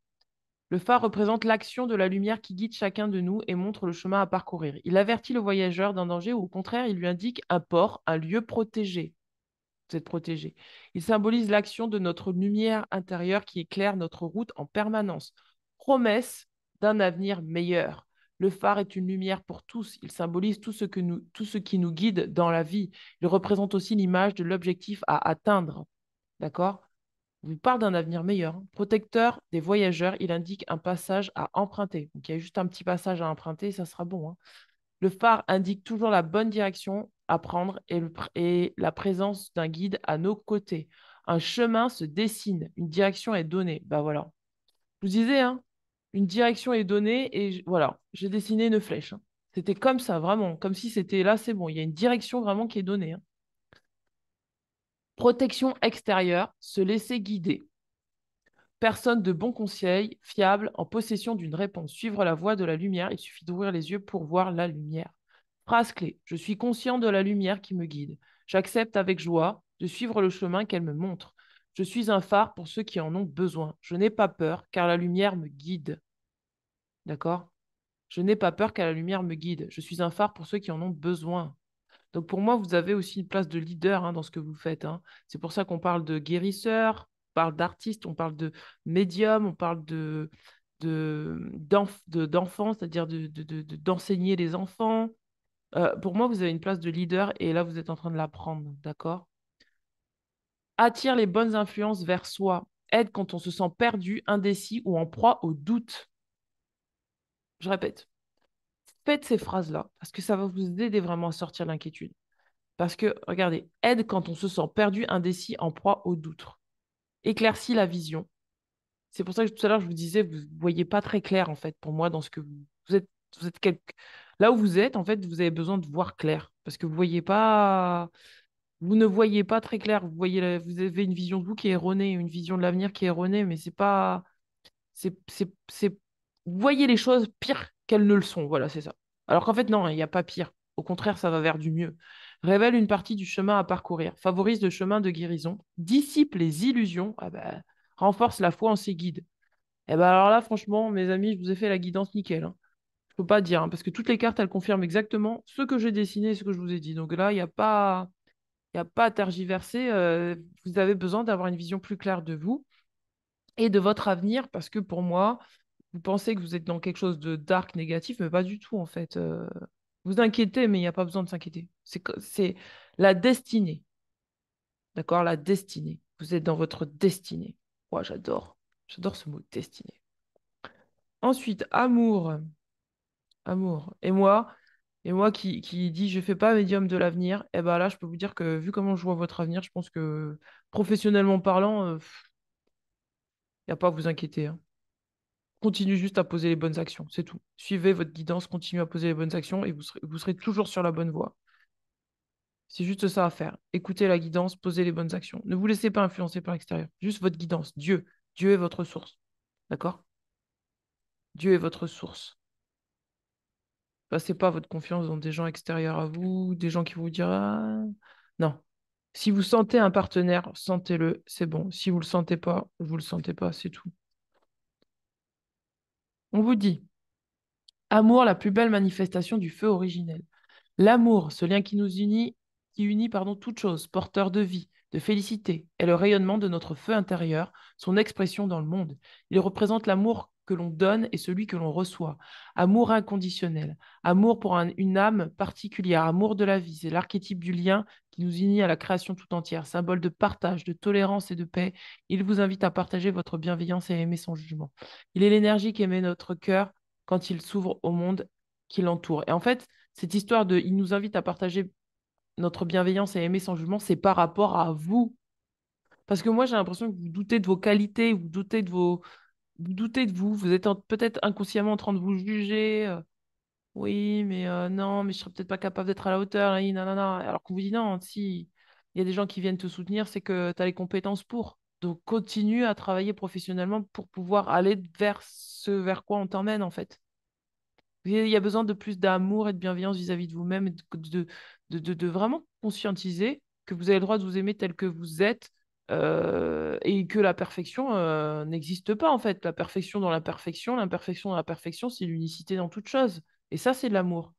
[SPEAKER 1] Le phare représente l'action de la lumière qui guide chacun de nous et montre le chemin à parcourir. Il avertit le voyageur d'un danger ou au contraire, il lui indique un port, un lieu protégé. Vous êtes protégé. Il symbolise l'action de notre lumière intérieure qui éclaire notre route en permanence. Promesse d'un avenir meilleur. Le phare est une lumière pour tous. Il symbolise tout ce qui nous guide dans la vie. Il représente aussi l'image de l'objectif à atteindre. D'accord? Il vous parle d'un avenir meilleur, hein. Protecteur des voyageurs, il indique un passage à emprunter. Donc il y a juste un petit passage à emprunter, ça sera bon, hein. Le phare indique toujours la bonne direction à prendre et la présence d'un guide à nos côtés. Un chemin se dessine, une direction est donnée. Bah voilà. Je vous disais, hein, une direction est donnée et voilà, j'ai dessiné une flèche, hein. C'était comme ça, vraiment, comme si c'était là, c'est bon. Il y a une direction vraiment qui est donnée, hein. Protection extérieure, se laisser guider. Personne de bon conseil, fiable, en possession d'une réponse. Suivre la voie de la lumière, il suffit d'ouvrir les yeux pour voir la lumière. Phrase clé. Je suis conscient de la lumière qui me guide. J'accepte avec joie de suivre le chemin qu'elle me montre. Je suis un phare pour ceux qui en ont besoin. Je n'ai pas peur car la lumière me guide. D'accord? Je n'ai pas peur car la lumière me guide. Je suis un phare pour ceux qui en ont besoin. Donc pour moi, vous avez aussi une place de leader, hein, dans ce que vous faites, hein. C'est pour ça qu'on parle de guérisseur, on parle d'artiste, on parle de médium, on parle d'enfants, c'est-à-dire d'enseigner les enfants. Pour moi, vous avez une place de leader et là, vous êtes en train de l'apprendre, d'accord? Attire les bonnes influences vers soi. Aide quand on se sent perdu, indécis ou en proie au doute. Je répète, faites ces phrases-là parce que ça va vous aider vraiment à sortir de l'inquiétude. Parce que, regardez, aide quand on se sent perdu, indécis, en proie au doute. Éclaircit la vision. C'est pour ça que tout à l'heure, je vous disais, vous ne voyez pas très clair, en fait, pour moi, dans ce que vous êtes. Vous êtes Là où vous êtes, en fait, vous avez besoin de voir clair. Parce que vous voyez pas. Vous ne voyez pas très clair. Vous avez une vision de vous qui est erronée, une vision de l'avenir qui est erronée, mais c'est pas. Vous voyez les choses pires qu'elles ne le sont. Voilà, c'est ça. Alors qu'en fait, non, il n'y a pas pire. Au contraire, ça va vers du mieux. Révèle une partie du chemin à parcourir. Favorise le chemin de guérison. Dissipe les illusions. Ah bah, renforce la foi en ses guides. Et ben alors là, franchement, mes amis, je vous ai fait la guidance nickel, hein. Je peux pas dire, hein, parce que toutes les cartes, elles confirment exactement ce que j'ai dessiné et ce que je vous ai dit. Donc là, il y a pas à tergiverser. Vous avez besoin d'avoir une vision plus claire de vous et de votre avenir, parce que pour moi, vous pensez que vous êtes dans quelque chose de dark, négatif, mais pas du tout, en fait. Vous inquiétez, mais il n'y a pas besoin de s'inquiéter. C'est la destinée, d'accord? La destinée. Vous êtes dans votre destinée. Moi, j'adore. J'adore ce mot, destinée. Ensuite, amour. Amour. Et moi qui dis je fais pas médium de l'avenir, et ben là, je peux vous dire que vu comment je vois votre avenir, je pense que professionnellement parlant, il n'y a pas à vous inquiéter, hein. Continuez juste à poser les bonnes actions, c'est tout. Suivez votre guidance, continuez à poser les bonnes actions et vous serez toujours sur la bonne voie. C'est juste ça à faire. Écoutez la guidance, posez les bonnes actions. Ne vous laissez pas influencer par l'extérieur. Juste votre guidance. Dieu. Dieu est votre source. D'accord? Dieu est votre source. Passez pas votre confiance dans des gens extérieurs à vous, des gens qui vous diront ah. Non. Si vous sentez un partenaire, sentez-le, c'est bon. Si vous le sentez pas, vous le sentez pas, c'est tout. On vous dit, amour, la plus belle manifestation du feu originel. L'amour, ce lien qui unit toute chose, porteur de vie, de félicité, est le rayonnement de notre feu intérieur, son expression dans le monde. Il représente l'amour que l'on donne et celui que l'on reçoit. Amour inconditionnel, amour pour une âme particulière, amour de la vie, c'est l'archétype du lien qui nous unit à la création tout entière, symbole de partage, de tolérance et de paix. Il vous invite à partager votre bienveillance et à aimer son jugement. Il est l'énergie qui émet notre cœur quand il s'ouvre au monde qui l'entoure. Et en fait, cette histoire de il nous invite à partager notre bienveillance et à aimer sans jugement, c'est par rapport à vous. Parce que moi, j'ai l'impression que vous doutez de vos qualités, vous doutez de vous, vous êtes peut-être inconsciemment en train de vous juger. Oui, mais non, mais je serais peut-être pas capable d'être à la hauteur, là, nanana. Alors qu'on vous dit non, si il y a des gens qui viennent te soutenir, c'est que tu as les compétences pour. Donc continue à travailler professionnellement pour pouvoir aller vers ce vers quoi on t'emmène en fait. Il y a besoin de plus d'amour et de bienveillance vis-à-vis de vous-même et de vraiment conscientiser que vous avez le droit de vous aimer tel que vous êtes et que la perfection n'existe pas en fait. La perfection dans l'imperfection dans la perfection, c'est l'unicité dans toute chose. Et ça, c'est de l'amour.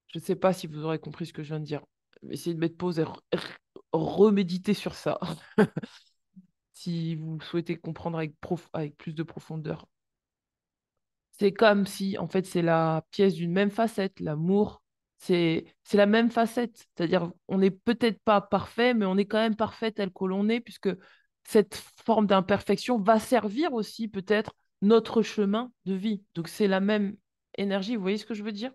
[SPEAKER 1] Je ne sais pas si vous aurez compris ce que je viens de dire. Essayez de mettre pause et reméditer sur ça si vous souhaitez comprendre avec plus de profondeur. C'est comme si, en fait, c'est la pièce d'une même facette. L'amour, c'est la même facette. C'est-à-dire, on n'est peut-être pas parfait, mais on est quand même parfait tel que l'on est, puisque cette forme d'imperfection va servir aussi peut-être notre chemin de vie. Donc, c'est la même énergie. Vous voyez ce que je veux dire?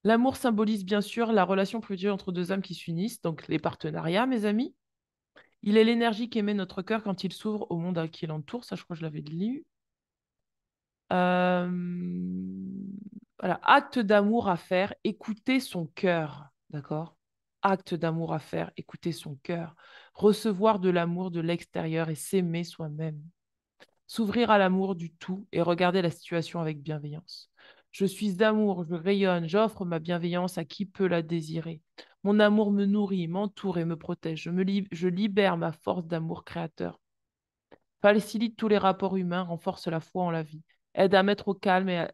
[SPEAKER 1] L'amour symbolise bien sûr la relation privilégiée entre deux âmes qui s'unissent, donc les partenariats, mes amis. Il est l'énergie qu'émet notre cœur quand il s'ouvre au monde qui l'entoure. Ça, je crois que je l'avais lu. Euh, Voilà, acte d'amour à faire, écouter son cœur, d'accord? Acte d'amour à faire, écouter son cœur. Recevoir de l'amour de l'extérieur et s'aimer soi-même. S'ouvrir à l'amour du tout et regarder la situation avec bienveillance. Je suis d'amour, je rayonne, j'offre ma bienveillance à qui peut la désirer. Mon amour me nourrit, m'entoure et me protège. Je libère ma force d'amour créateur. Facilite tous les rapports humains, renforce la foi en la vie. Aide à mettre au calme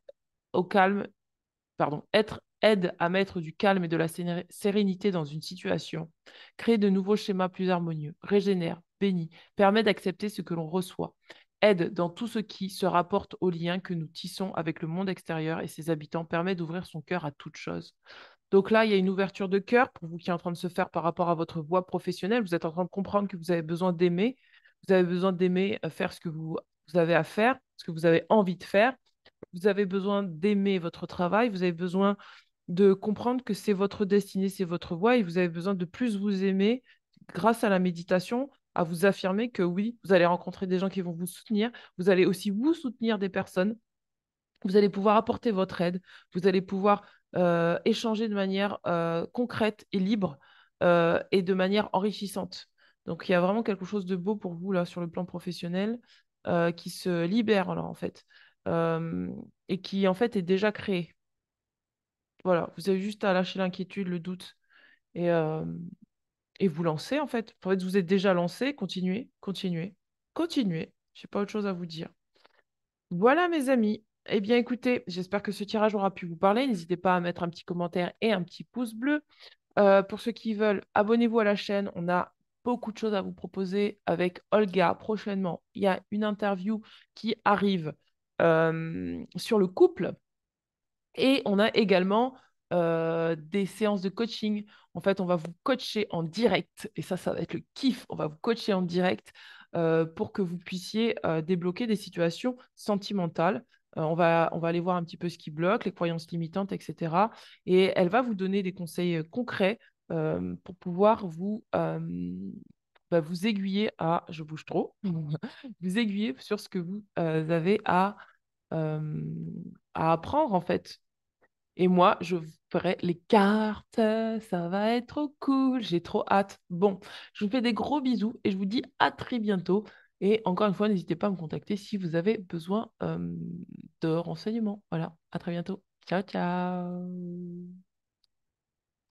[SPEAKER 1] aide à mettre du calme et de la sérénité dans une situation, crée de nouveaux schémas plus harmonieux, régénère, bénit, permet d'accepter ce que l'on reçoit, aide dans tout ce qui se rapporte aux liens que nous tissons avec le monde extérieur et ses habitants, permet d'ouvrir son cœur à toute chose. Donc là, il y a une ouverture de cœur pour vous qui est en train de se faire par rapport à votre voie professionnelle. Vous êtes en train de comprendre que vous avez besoin d'aimer. Vous avez besoin d'aimer faire ce que vous avez à faire, ce que vous avez envie de faire. Vous avez besoin d'aimer votre travail. Vous avez besoin de comprendre que c'est votre destinée, c'est votre voie et vous avez besoin de plus vous aimer grâce à la méditation, à vous affirmer que oui, vous allez rencontrer des gens qui vont vous soutenir. Vous allez aussi vous soutenir des personnes. Vous allez pouvoir apporter votre aide. Vous allez pouvoir échanger de manière concrète et libre et de manière enrichissante. Donc, il y a vraiment quelque chose de beau pour vous là sur le plan professionnel qui se libère là en fait euh, et qui en fait est déjà créé. Voilà, vous avez juste à lâcher l'inquiétude, le doute et et vous lancer en fait. En fait, vous êtes déjà lancé, continuez, continuez, continuez. Je n'ai pas autre chose à vous dire. Voilà mes amis. Eh bien écoutez, j'espère que ce tirage aura pu vous parler. N'hésitez pas à mettre un petit commentaire et un petit pouce bleu. Pour ceux qui veulent, abonnez-vous à la chaîne. On a beaucoup de choses à vous proposer avec Olga prochainement. Il y a une interview qui arrive sur le couple. Et on a également des séances de coaching. En fait, on va vous coacher en direct. Et ça va être le kiff. On va vous coacher en direct pour que vous puissiez débloquer des situations sentimentales. On va aller voir un petit peu ce qui bloque, les croyances limitantes, etc. Et elle va vous donner des conseils concrets pour pouvoir vous aiguiller je bouge trop, vous aiguiller sur ce que vous avez euh, à apprendre en fait Et moi, je ferai les cartes. Ça va être trop cool. J'ai trop hâte. Bon, je vous fais des gros bisous et je vous dis à très bientôt. Et encore une fois, n'hésitez pas à me contacter si vous avez besoin de renseignements. Voilà, à très bientôt. Ciao, ciao.